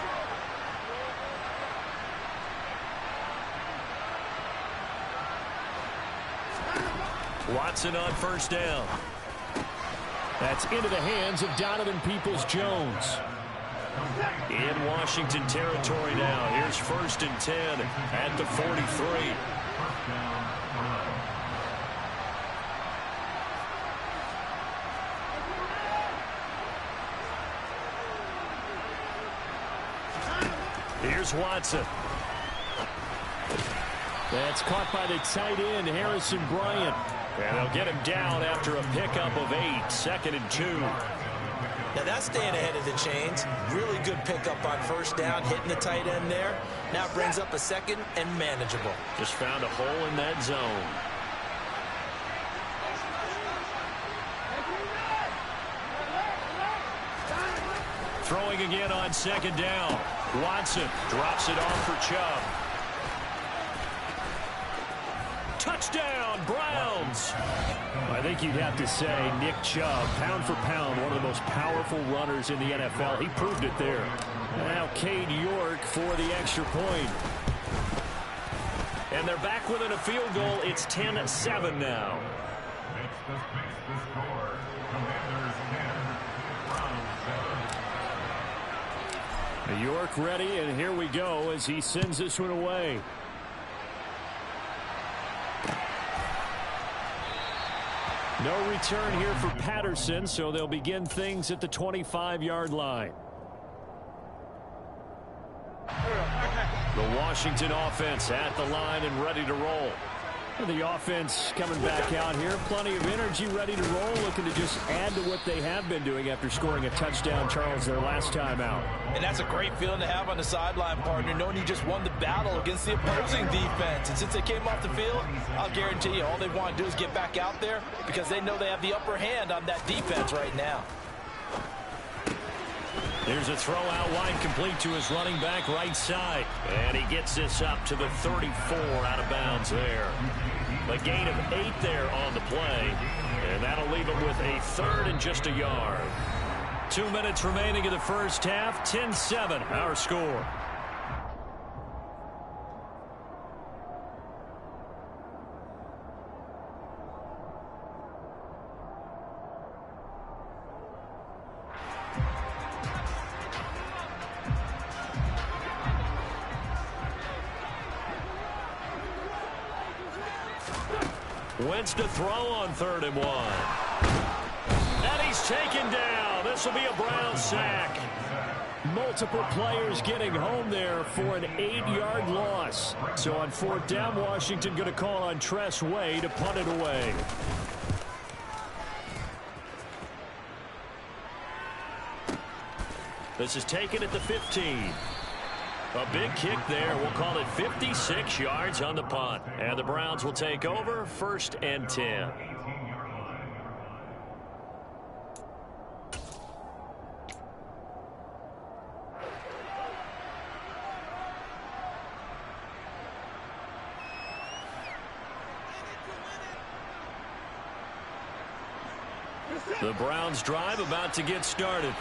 Watson on 1st down. That's into the hands of Donovan Peoples-Jones. In Washington territory now. Here's 1st and 10 at the 43. Here's Watson. That's caught by the tight end, Harrison Bryant. And they'll get him down after a pickup of 8, 2nd and 2. Now that's staying ahead of the chains. Really good pickup on 1st down, hitting the tight end there. Now it brings up a 2nd and manageable. Just found a hole in that zone. Throwing again on 2nd down. Watson drops it off for Chubb. Touchdown, Browns! I think you'd have to say Nick Chubb, pound for pound, one of the most powerful runners in the NFL. He proved it there. Now Cade York for the extra point. And they're back within a field goal. It's 10-7 now. York ready, and here we go as he sends this one away. No return here for Patterson, so they'll begin things at the 25-yard line. The Washington offense at the line and ready to roll. The offense coming back out here. Plenty of energy, ready to roll, looking to just add to what they have been doing after scoring a touchdown, Charles, their last time out. And that's a great feeling to have on the sideline, partner, knowing you just won the battle against the opposing defense. And since they came off the field, I'll guarantee you all they want to do is get back out there because they know they have the upper hand on that defense right now. There's a throw out wide, complete to his running back right side. And he gets this up to the 34 out of bounds there. A gain of 8 there on the play. And that'll leave him with a 3rd and just a yard. 2 minutes remaining in the first half. 10-7 our score. Wentz to throw on 3rd and 1. And he's taken down. This will be a Brown sack. Multiple players getting home there for an 8-yard loss. So on 4th down, Washington going to call on Tress Way to punt it away. This is taken at the 15. A big kick there. We'll call it 56 yards on the punt. And the Browns will take over 1st and 10. The Browns drive about to get started.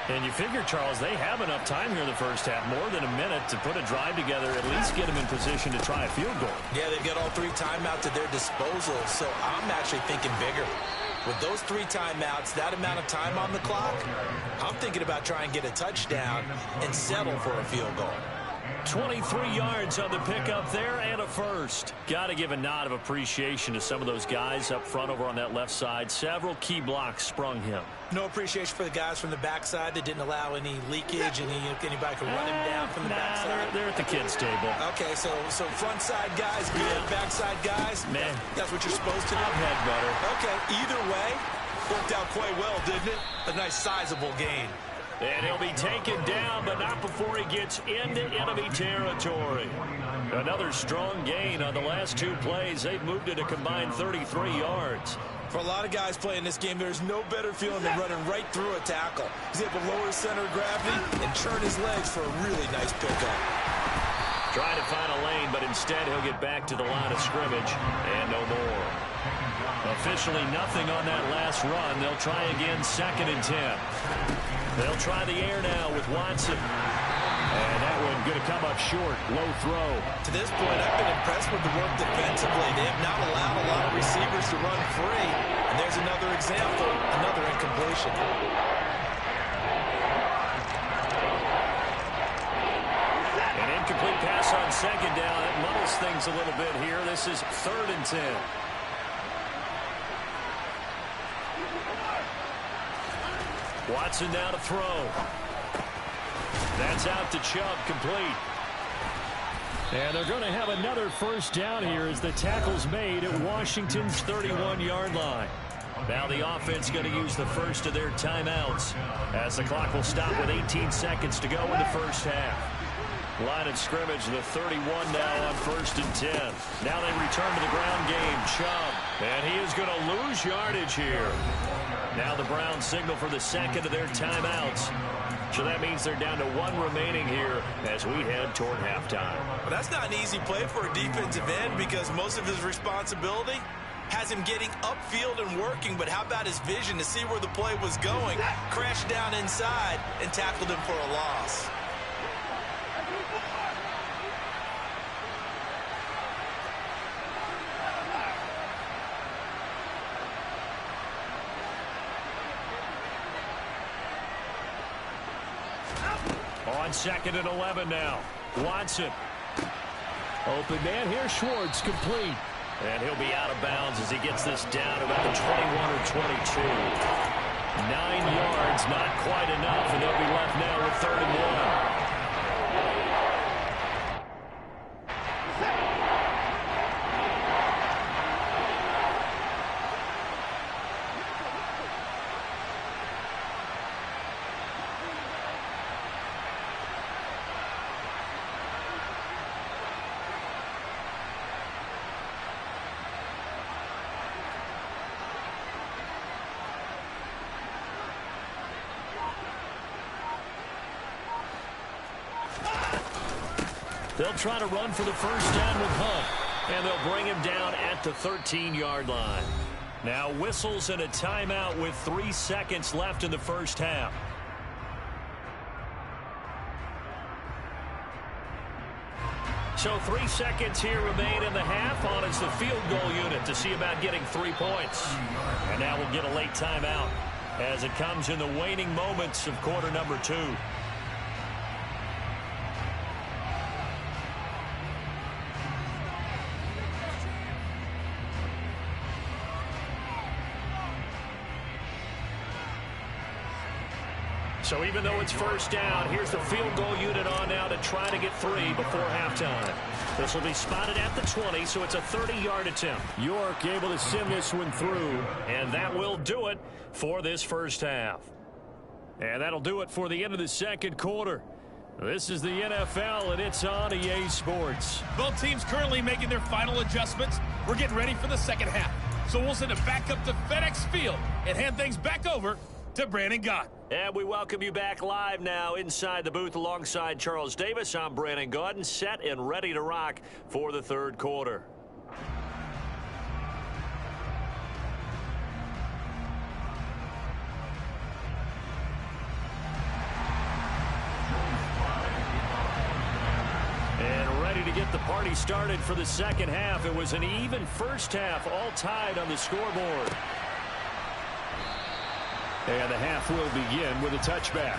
And you figure, Charles, they have enough time here in the first half, more than a minute, to put a drive together, at least get them in position to try a field goal. Yeah, they've got all 3 timeouts at their disposal, so I'm actually thinking bigger. With those 3 timeouts, that amount of time on the clock, I'm thinking about trying to get a touchdown and settle for a field goal. 23 yards on the pickup there and a first. Got to give a nod of appreciation to some of those guys up front over on that left side. Several key blocks sprung him. No appreciation for the guys from the backside that didn't allow any leakage and anybody could run him down from the backside. They're at the kids' table. Okay, so front side guys good, backside guys, man, that's what you're supposed to do. I've had better. Okay, either way, worked out quite well, didn't it? A nice sizable gain. And he'll be taken down, but not before he gets into enemy territory. Another strong gain on the last 2 plays. They've moved it a combined 33 yards. For a lot of guys playing this game, there's no better feeling than running right through a tackle. He's able to lower his center of gravity and turn his legs for a really nice pickup. Trying to find a lane, but instead he'll get back to the line of scrimmage and no more. Officially nothing on that last run. They'll try again 2nd and 10. They'll try the air now with Watson. And that one going to come up short. Low throw. To this point, I've been impressed with the work defensively. They have not allowed a lot of receivers to run free. And there's another example, another incompletion. An incomplete pass on 2nd down. That muddles things a little bit here. This is 3rd and 10. Watson now to throw. That's out to Chubb, complete. And they're going to have another first down here as the tackle's made at Washington's 31-yard line. Now the offense going to use the first of their timeouts as the clock will stop with 18 seconds to go in the first half. Line of scrimmage, the 31 now on 1st and 10. Now they return to the ground game. Chubb, and he is going to lose yardage here. Now the Browns signal for the 2nd of their timeouts. So that means they're down to 1 remaining here as we head toward halftime. Well, that's not an easy play for a defensive end because most of his responsibility has him getting upfield and working, but how about his vision to see where the play was going, crashed down inside, and tackled him for a loss. On 2nd and 11 now. Watson. Open man here. Schwartz complete. And he'll be out of bounds as he gets this down about the 21 or 22. 9 yards, not quite enough, and they'll be left now with 3rd and 1. They'll try to run for the first down with Hunt, and they'll bring him down at the 13-yard line. Now whistles and a timeout with 3 seconds left in the first half. So 3 seconds here remain in the half. On is the field goal unit to see about getting 3 points. And now we'll get a late timeout as it comes in the waning moments of quarter number 2. So even though it's first down, here's the field goal unit on now to try to get 3 before halftime. This will be spotted at the 20, so it's a 30-yard attempt. York able to send this one through. And that will do it for this first half. And that'll do it for the end of the second quarter. This is the NFL, and it's on EA Sports. Both teams currently making their final adjustments. We're getting ready for the second half. So we'll send it back up to FedEx Field and hand things back over to Brandon Gott. And we welcome you back live now inside the booth alongside Charles Davis. I'm Brandon Gaudin, set and ready to rock for the third quarter. And ready to get the party started for the second half. It was an even first half, all tied on the scoreboard. And the half will begin with a touchback.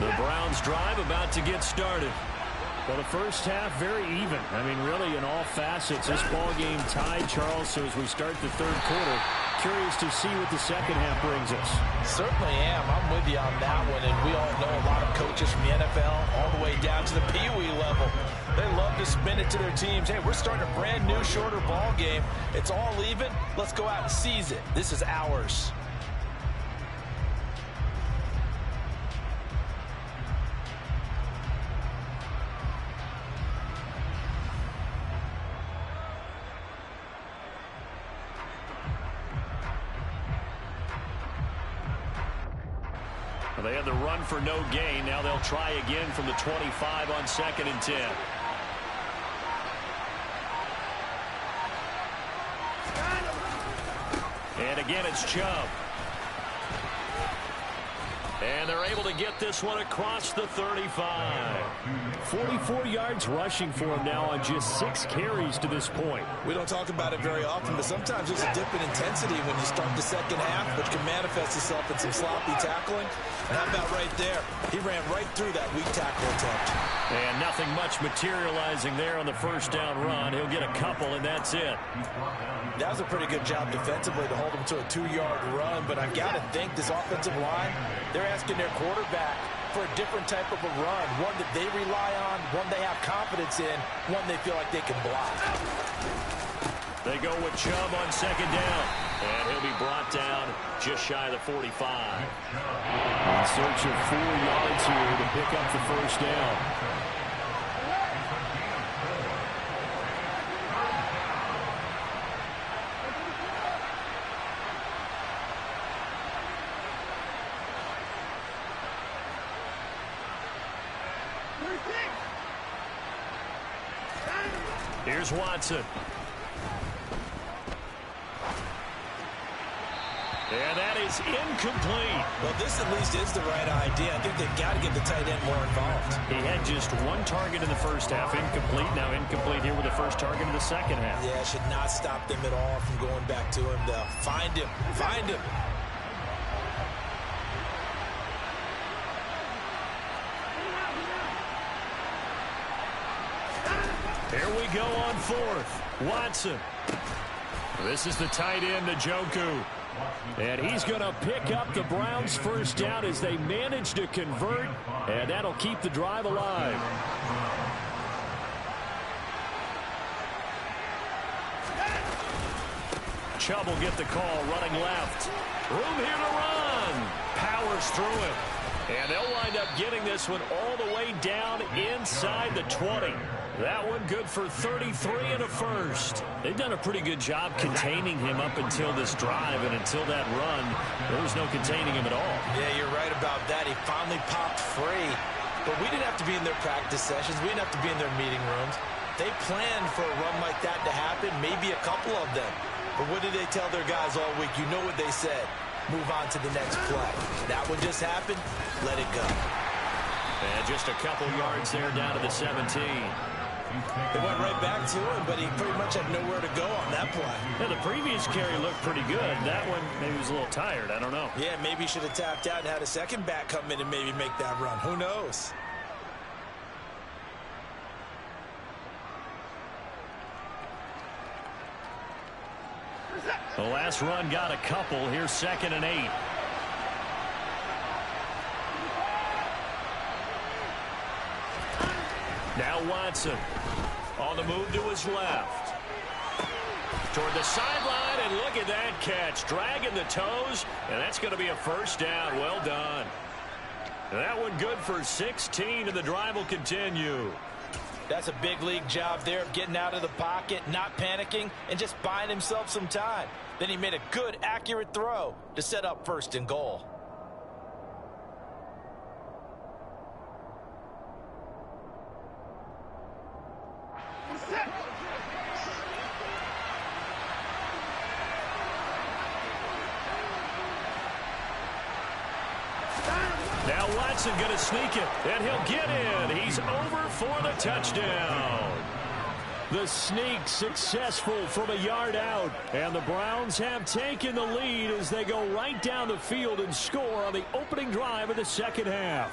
The Browns drive about to get started. Well, the first half, very even. I mean, really, in all facets, this ball game tied, Charles. So as we start the third quarter, curious to see what the second half brings us. Certainly am. I'm with you on that one. And we all know a lot of coaches from the NFL all the way down to the Pee Wee level. They love to spin it to their teams. Hey, we're starting a brand new, shorter ball game. It's all even. Let's go out and seize it. This is ours. They had the run for no gain. Now they'll try again from the 25 on 2nd and 10. And again, it's Chubb. And they're able to get this one across the 35. 44 yards rushing for him now on just 6 carries to this point. We don't talk about it very often, but sometimes there's a dip in intensity when you start the second half, which can manifest itself in some sloppy tackling. And how about right there? He ran right through that weak tackle attempt. And nothing much materializing there on the first down run. He'll get a couple, and that's it. That was a pretty good job defensively to hold him to a 2-yard run, but I've got to think this offensive line, they're asking their quarterback for a different type of a run, one that they rely on, one they have confidence in, one they feel like they can block. They go with Chubb on 2nd down, and he'll be brought down just shy of the 45. In search of 4 yards here to pick up the first down. Here's Watson. And that is incomplete. Well, this at least is the right idea. I think they've got to get the tight end more involved. He had just 1 target in the first half. Incomplete. Now incomplete here with the first target in the second half. Yeah, it should not stop them at all from going back to him. They'll find him. Find him. Here we go on 4th. Watson. This is the tight end, Njoku. And he's going to pick up the Browns' first down as they manage to convert, and that'll keep the drive alive. Chubb will get the call, running left. Room here to run. Powers through it. And they'll wind up getting this one all the way down inside the 20. That one good for 33 and a first. They've done a pretty good job containing him up until this drive, and until that run, there was no containing him at all. Yeah, you're right about that. He finally popped free. But we didn't have to be in their practice sessions. We didn't have to be in their meeting rooms. They planned for a run like that to happen, maybe a couple of them. But what did they tell their guys all week? You know what they said. Move on to the next play. That one just happened. Let it go. And just a couple yards there down to the 17. They went right back to him, but he pretty much had nowhere to go on that play. Yeah, the previous carry looked pretty good. That one, maybe he was a little tired. I don't know. Yeah, maybe he should have tapped out and had a second back come in and maybe make that run. Who knows? The last run got a couple. Here's 2nd and 8. Now Watson on the move to his left. Toward the sideline, and look at that catch. Dragging the toes, and that's going to be a first down. Well done. That one good for 16, and the drive will continue. That's a big league job there of getting out of the pocket, not panicking, and just buying himself some time. Then he made a good, accurate throw to set up 1st and goal. Now Watson going to sneak it, and he'll get in. He's over for the touchdown. The sneak successful from a yard out, and the Browns have taken the lead as they go right down the field and score on the opening drive of the second half.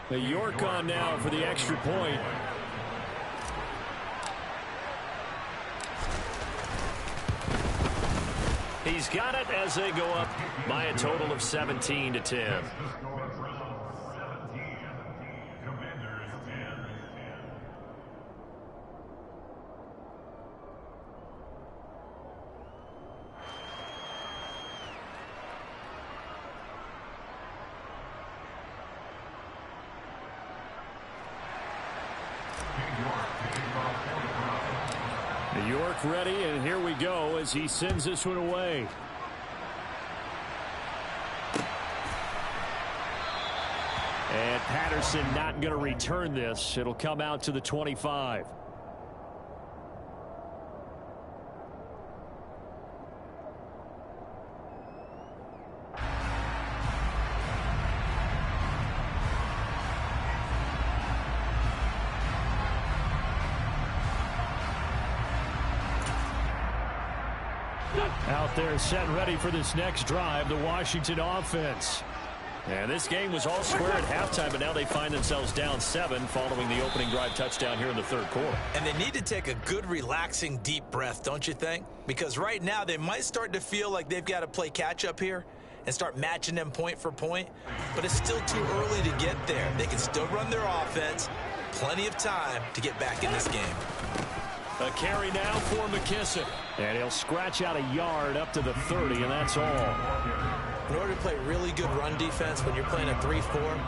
The York on now for the extra point. He's got it as they go up by a total of 17-10. New York ready, and here we go as he sends this one away. And Patterson not going to return this. It'll come out to the 25. Out there set ready for this next drive, the Washington offense. And this game was all square at halftime, but now they find themselves down 7 following the opening drive touchdown here in the third quarter. And they need to take a good, relaxing, deep breath, don't you think? Because right now they might start to feel like they've got to play catch-up here and start matching them point for point. But it's still too early to get there. They can still run their offense. Plenty of time to get back in this game. A carry now for McKissick. And he'll scratch out a yard up to the 30, and that's all. In order to play really good run defense when you're playing a 3-4,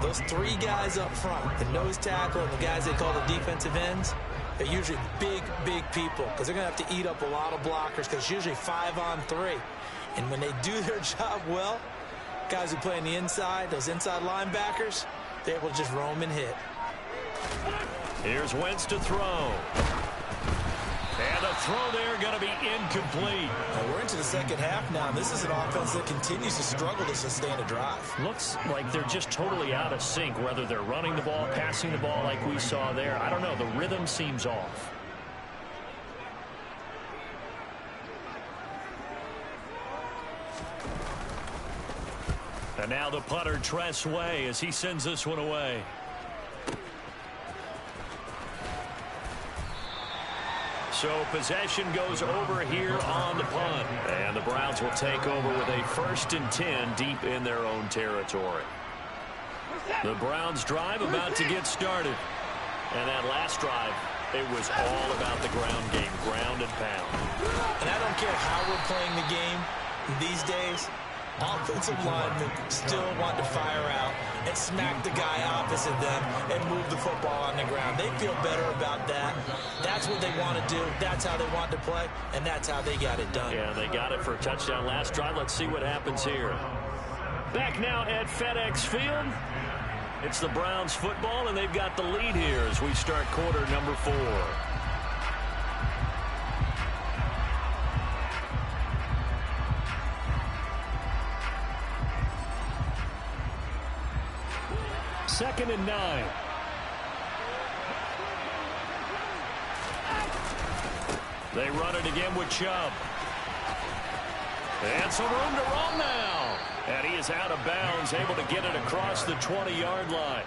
those 3 guys up front, the nose tackle and the guys they call the defensive ends, they're usually big, big people because they're going to have to eat up a lot of blockers because it's usually 5-on-3. And when they do their job well, guys who play on the inside, those inside linebackers, they're able to just roam and hit. Here's Wentz to throw. And the throw there going to be incomplete. Well, we're into the second half now, and this is an offense that continues to struggle to sustain a drive. Looks like they're just totally out of sync, whether they're running the ball, passing the ball like we saw there. I don't know. The rhythm seems off. And now the punter, Tress Way, as he sends this one away. So possession goes over here on the punt. And the Browns will take over with a 1st and 10 deep in their own territory. The Browns drive about to get started. And that last drive, it was all about the ground game, ground and pound. And I don't care how we're playing the game these days. Offensive linemen still want to fire out and smack the guy opposite them and move the football on the ground. They feel better about that. That's what they want to do. That's how they want to play, and that's how they got it done. Yeah, they got it for a touchdown last drive. Let's see what happens here. Back now at FedEx Field. It's the Browns football, and they've got the lead here as we start quarter number 4. 2nd and 9. They run it again with Chubb. And some room to run now. And he is out of bounds, able to get it across the 20-yard line.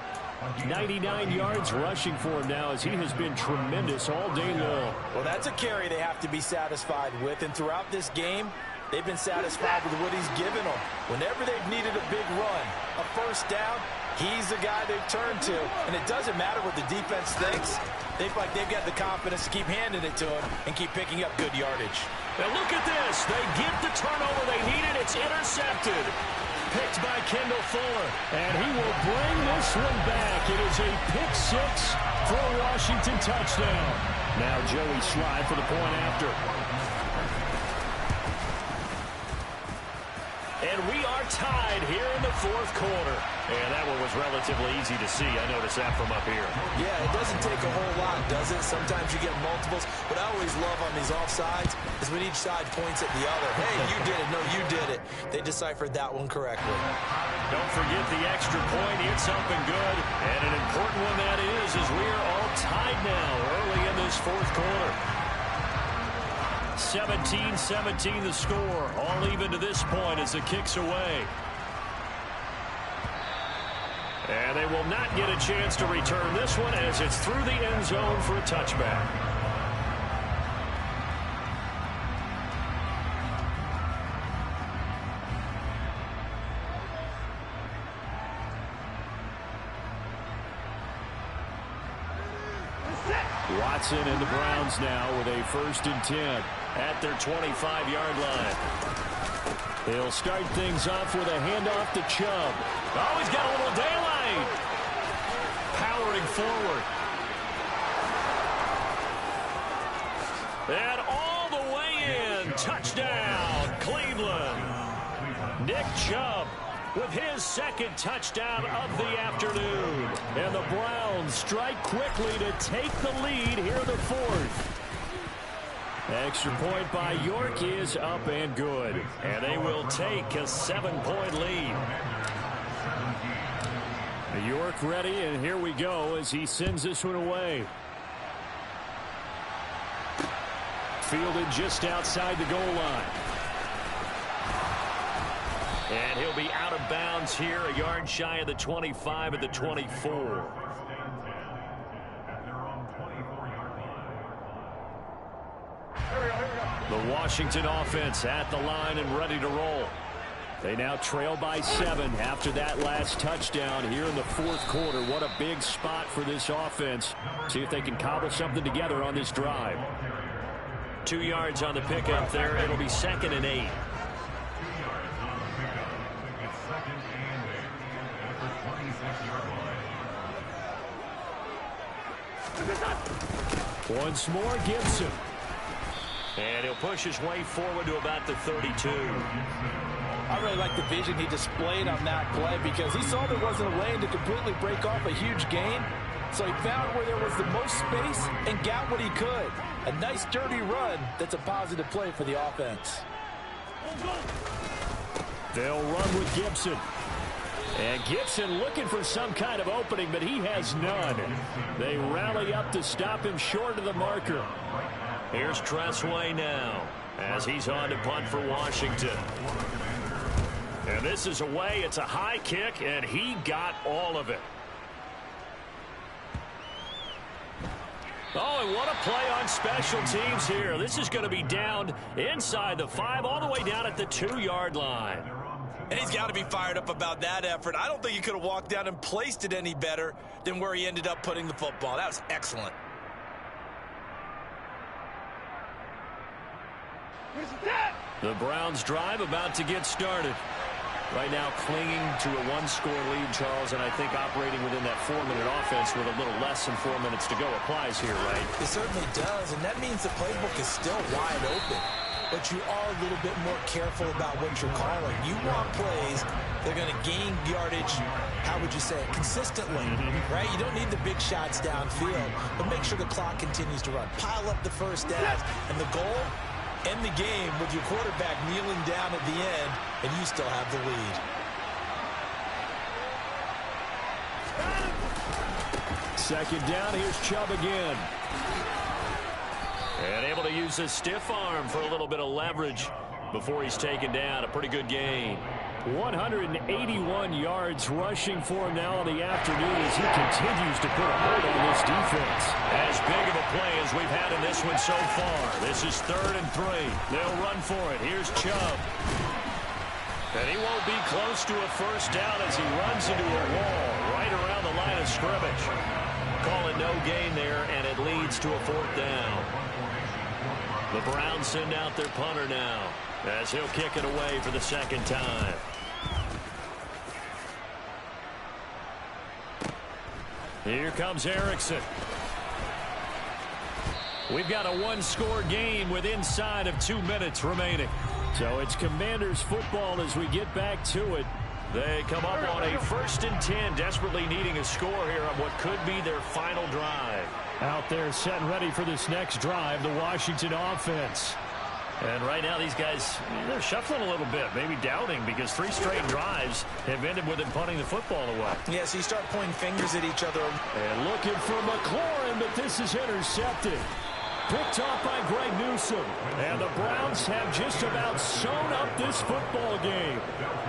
99 yards rushing for him now as he has been tremendous all day long. Well, that's a carry they have to be satisfied with. And throughout this game, they've been satisfied with what he's given them. Whenever they've needed a big run, a first down, he's the guy they've turned to. And it doesn't matter what the defense thinks. They feel like they've got the confidence to keep handing it to him and keep picking up good yardage. Now look at this. They get the turnover they needed. It's intercepted. Picked by Kendall Fuller. And he will bring this one back. It is a pick six for a Washington touchdown. Now Joey Slye for the point after. And we are tied here in the fourth quarter. And that one was relatively easy to see. I noticed that from up here. Yeah, it doesn't take a whole lot, does it? Sometimes you get multiples. What I always love on these offsides is when each side points at the other. Hey, you did it. No, you did it. They deciphered that one correctly. Don't forget the extra point. It's up and good. And an important one that is, as we are all tied now early in this fourth quarter. 17-17 the score. All even to this point as the kick's away. And they will not get a chance to return this one as it's through the end zone for a touchback. Watson and the Browns now with a 1st and 10 at their 25-yard line. They'll start things off with a handoff to Chubb. Oh, he's got a little daylight. Powering forward. And all the way in. Touchdown, Cleveland. Nick Chubb with his 2nd touchdown of the afternoon. And the Browns strike quickly to take the lead here in the 4th. Extra point by York is up and good. And they will take a 7-point lead. York ready, and here we go as he sends this one away. Fielded just outside the goal line. And he'll be out of bounds here, a yard shy of the 25 at the 24. The Washington offense at the line and ready to roll. They now trail by 7 after that last touchdown here in the fourth quarter. What a big spot for this offense. See if they can cobble something together on this drive. 2 yards on the pickup there. It'll be 2nd and 8. Once more, Gibson. And he'll push his way forward to about the 32. I really like the vision he displayed on that play because he saw there wasn't a lane to completely break off a huge gain. So he found where there was the most space and got what he could. A nice dirty run that's a positive play for the offense. They'll run with Gibson. And Gibson looking for some kind of opening, but he has none. They rally up to stop him short of the marker. Here's Tressway now as he's on to punt for Washington. And this is away. It's a high kick, and he got all of it. Oh, and what a play on special teams here. This is going to be down inside the 5, all the way down at the 2-yard line. And he's got to be fired up about that effort. I don't think he could have walked down and placed it any better than where he ended up putting the football. That was excellent. The Browns drive about to get started. Right now clinging to a 1-score lead, Charles, and I think operating within that 4-minute offense with a little less than 4 minutes to go applies here, right? It certainly does, and that means the playbook is still wide open. But you are a little bit more careful about what you're calling. You want plays that are going to gain yardage, how would you say it, consistently, right? You don't need the big shots downfield, but make sure the clock continues to run. Pile up the first downs, and the goal, end the game with your quarterback kneeling down at the end, and you still have the lead. second down. Here's Chubb again. And able to use his stiff arm for a little bit of leverage before he's taken down. A pretty good gain. 181 yards rushing for him now in the afternoon as he continues to put a hold on this defense. As big of a play as we've had in this one so far. This is 3rd and 3. They'll run for it. Here's Chubb. And he won't be close to a first down as he runs into a wall right around the line of scrimmage. Call it no gain there, and it leads to a 4th down. The Browns send out their punter now as he'll kick it away for the 2nd time. Here comes Erickson. We've got a one-score game with inside of 2 minutes remaining. So it's Commanders football as we get back to it. They come up on a 1st and 10, desperately needing a score here on what could be their final drive. Out there set and ready for this next drive, the Washington offense. And right now these guys, they're shuffling a little bit, maybe doubting, because 3 straight drives have ended with them punting the football away. Yeah, so you start pointing fingers at each other. And looking for McLaurin, but this is intercepted. Picked off by Greg Newsome. And the Browns have just about sewn up this football game.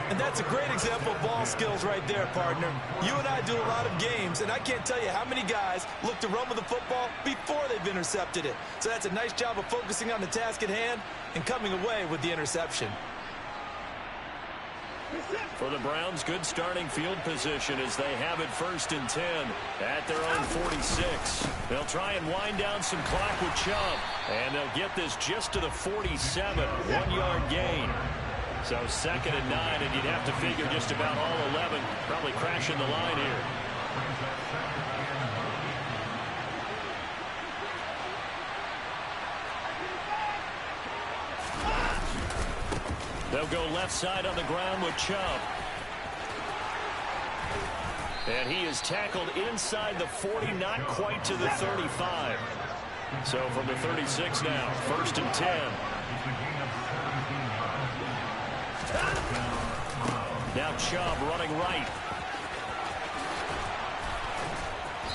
And that's a great example of ball skills right there, partner. You and I do a lot of games, and I can't tell you how many guys look to run with the football before they've intercepted it. So that's a nice job of focusing on the task at hand and coming away with the interception. For the Browns, good starting field position as they have it 1st and 10 at their own 46. They'll try and wind down some clock with Chubb, and they'll get this just to the 47, 1-yard gain. So 2nd and 9, and you'd have to figure just about all 11 probably crashing the line here. They'll go left side on the ground with Chubb. And he is tackled inside the 40, not quite to the 35. So from the 36 now, 1st and 10. Now Chubb running right.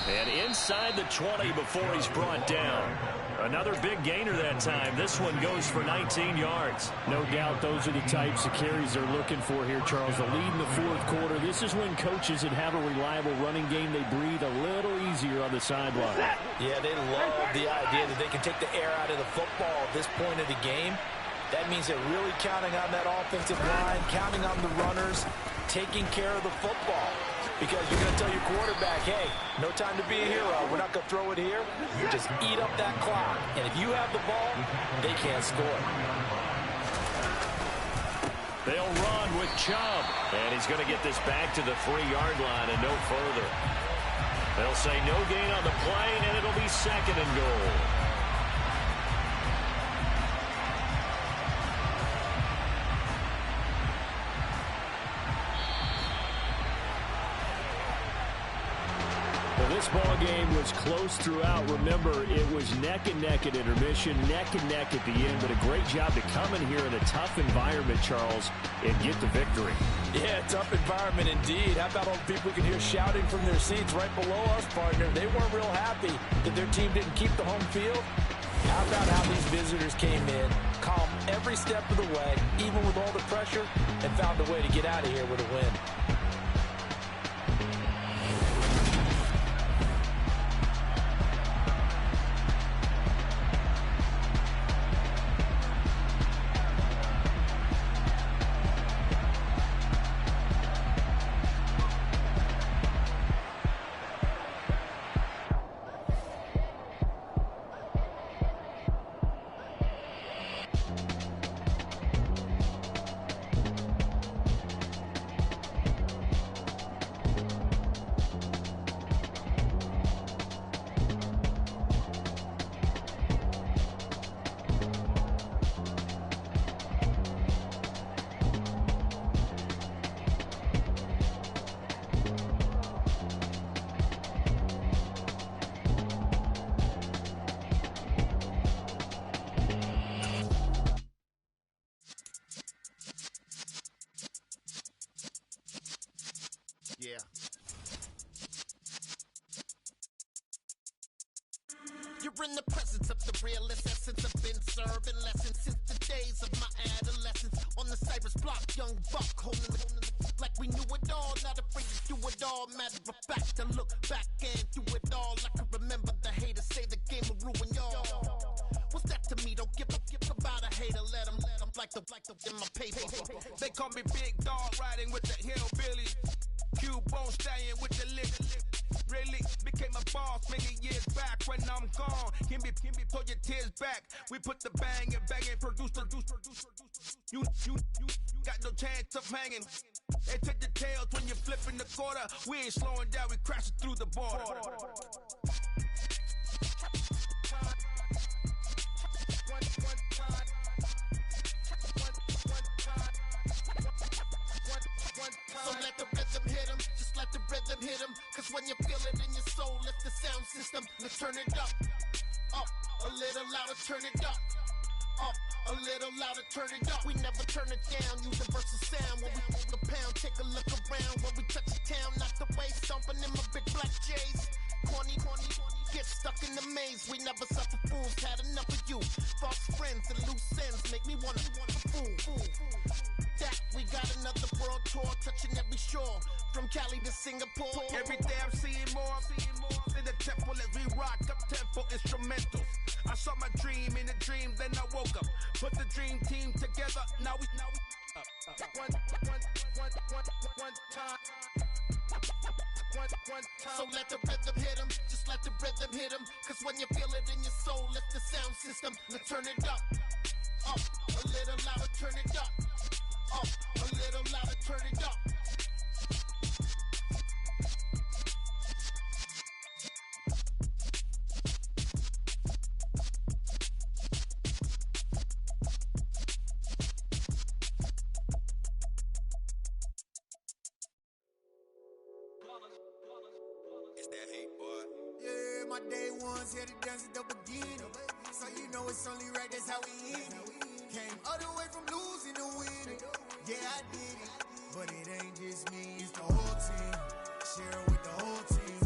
And inside the 20 before he's brought down. Another big gainer that time. This one goes for 19 yards. No doubt those are the types of carries they're looking for here, Charles. The lead in the 4th quarter. This is when coaches that have a reliable running game, they breathe a little easier on the sideline. Yeah, they love the idea that they can take the air out of the football at this point of the game. That means they're really counting on that offensive line, counting on the runners, taking care of the football. Because you're going to tell your quarterback, hey, no time to be a hero. We're not going to throw it here. Just eat up that clock. And if you have the ball, they can't score. They'll run with Chubb. And he's going to get this back to the 3-yard line and no further. They'll say no gain on the play, and it'll be 2nd and goal. This ball game was close throughout. Remember, it was neck and neck at intermission, neck and neck at the end, but a great job to come in here in a tough environment, Charles, and get the victory. Yeah, tough environment indeed. How about all the people we can hear shouting from their seats right below us, partner? They weren't real happy that their team didn't keep the home field. How about how these visitors came in, calm every step of the way, even with all the pressure, and found a way to get out of here with a win. in the presence of the realest essence. I've been serving lessons since the days of my adolescence. On the Cypress block, young buck holding like we knew it all. Not afraid to do it all. Matter of fact, I look back and do it all. I can remember the haters say the game will ruin y'all. What's that to me? Don't give about a hater. Let them like the in my paper. They call me Big Dog, riding with the hillbillies. Q-Bone stallion with the lick. Really became a boss many years back. When I'm gone, can be pull your tears back. We put the bang and produce. You got no chance of hanging. They take the tails when you're flipping the quarter. We ain't slowing down, we crashing through the border. So let the rhythm hit him, just let the rhythm hit him. Cause when you feel it in your soul, lift the sound system, let's turn it up. Up, a little louder, turn it up. Up, a little louder, turn it up. We never turn it down, universal sound. When we move the pound, take a look around. When we touch the town, not the way, stomping in my big black J's. Corny, get stuck in the maze. We never suffer fools, had enough of you. False friends and loose ends make me wanna fool. That we got another world tour, touching every shore, from Cali to Singapore. Every day I'm seeing more in the temple as we rock up tempo instrumentals. I saw my dream in a dream, then I woke up. Put the dream team together, now we one time. So let the rhythm hit him, just let the rhythm hit him. Cause when you feel it in your soul, lift the sound system, let's turn it up. Up, a little louder, turn it up. Up, a little louder, turn it up. It's that hate, boy. Yeah, my day ones here to dance at the beginning. So you know it's only right, that's how we end it. Came all the way from losing to winning. Yeah, I did it. But it ain't just me, it's the whole team. Share it with the whole team.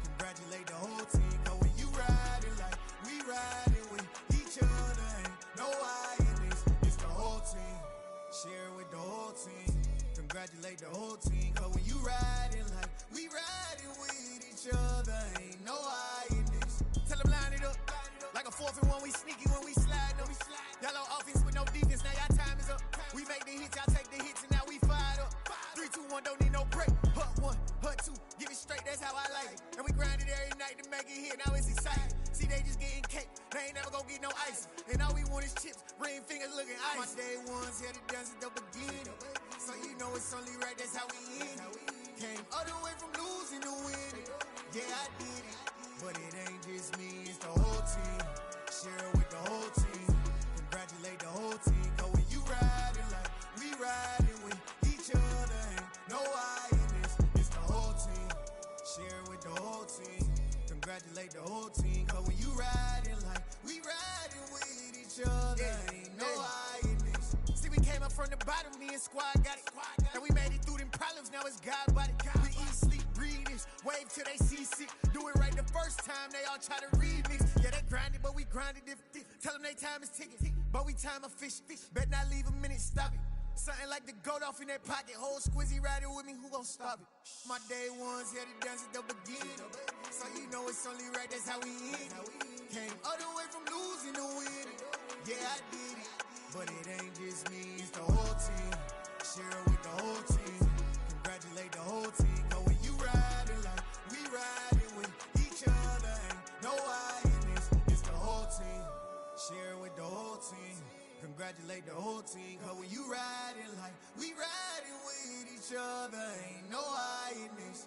Congratulate the whole team. Cause when you riding like we riding with each other, ain't no I in this. It's the whole team. Share it with the whole team. Congratulate the whole team. Cause when you riding like we riding with each other, ain't no I in this. Tell them line it up. Like a 4th and 1, we sneaky when we slide them. Y'all on offense with no defense, now y'all time is up. We make the hits, y'all take the hits, and now we fired up. 3, 2, 1, don't need no break. Hut 1, hut 2, give it straight, that's how I like it. And we grind it every night to make it hit, now it's exciting. See, they just getting cake, they ain't never gonna get no ice. And all we want is chips, ring fingers looking ice. My day ones here to dance at the beginning. So you know it's only right, that's how we end it. Came all the way from losing to winning. Yeah, I did it. But it ain't just me, it's the whole team. Share it with the whole team. Congratulate the whole team. Cause when you riding like we riding with each other, ain't no I in this. It's the whole team. Share it with the whole team. Congratulate the whole team. Cause when you riding like we riding with each other, ain't no I in this. See, we came up from the bottom, me and squad got it. And we made it through them problems, now it's God body. We eat, sleep, breathe this, wave till they see sick. Do it right the first time, they all try to remix. Yeah, they grinded, but we grinded different. Tell them they time is ticking, but we time a fish. Bet not leave a minute, stop it. Something like the goat off in that pocket. Whole squizzy riding with me, who gon' stop it? My day ones here to dance at the beginning. So you know it's only right, that's how we end it. Came all the way from losing to winning. Yeah, I did it. But it ain't just me, it's the whole team. Share it with the whole team. Congratulate the whole team. Cause when you riding like we riding with each other, ain't no I in this. It's the whole team. Share it with the whole team. Congratulate the whole team. Cause when you riding like we riding with each other, ain't no I in this.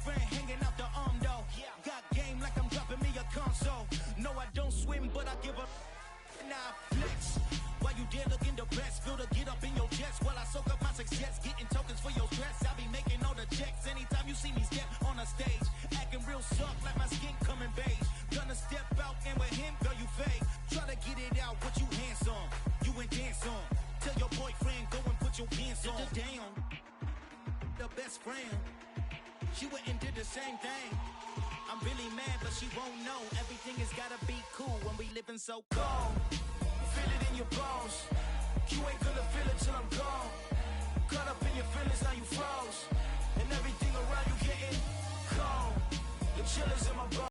friend hanging out the arm though. Got game like I'm dropping me a console. No, I don't swim, but I give a nah flex. Why you dare look in the best? Feel to get up in your chest while I soak up my success. Getting tokens for your stress. I be making all the checks anytime you see me step on a stage. Acting real soft like my skin coming beige. Gonna step out and with him, girl, you fake. Try to get it out, what you handsome. You ain't dance on. Tell your boyfriend, go and put your pants on. Damn, the best friend. She went and did the same thing. I'm really mad, but she won't know. Everything has gotta be cool when we living so cold. Feel it in your bones. You ain't gonna feel it till I'm gone. Caught up in your feelings, now you froze. And everything around you getting cold. The chill is in my bones.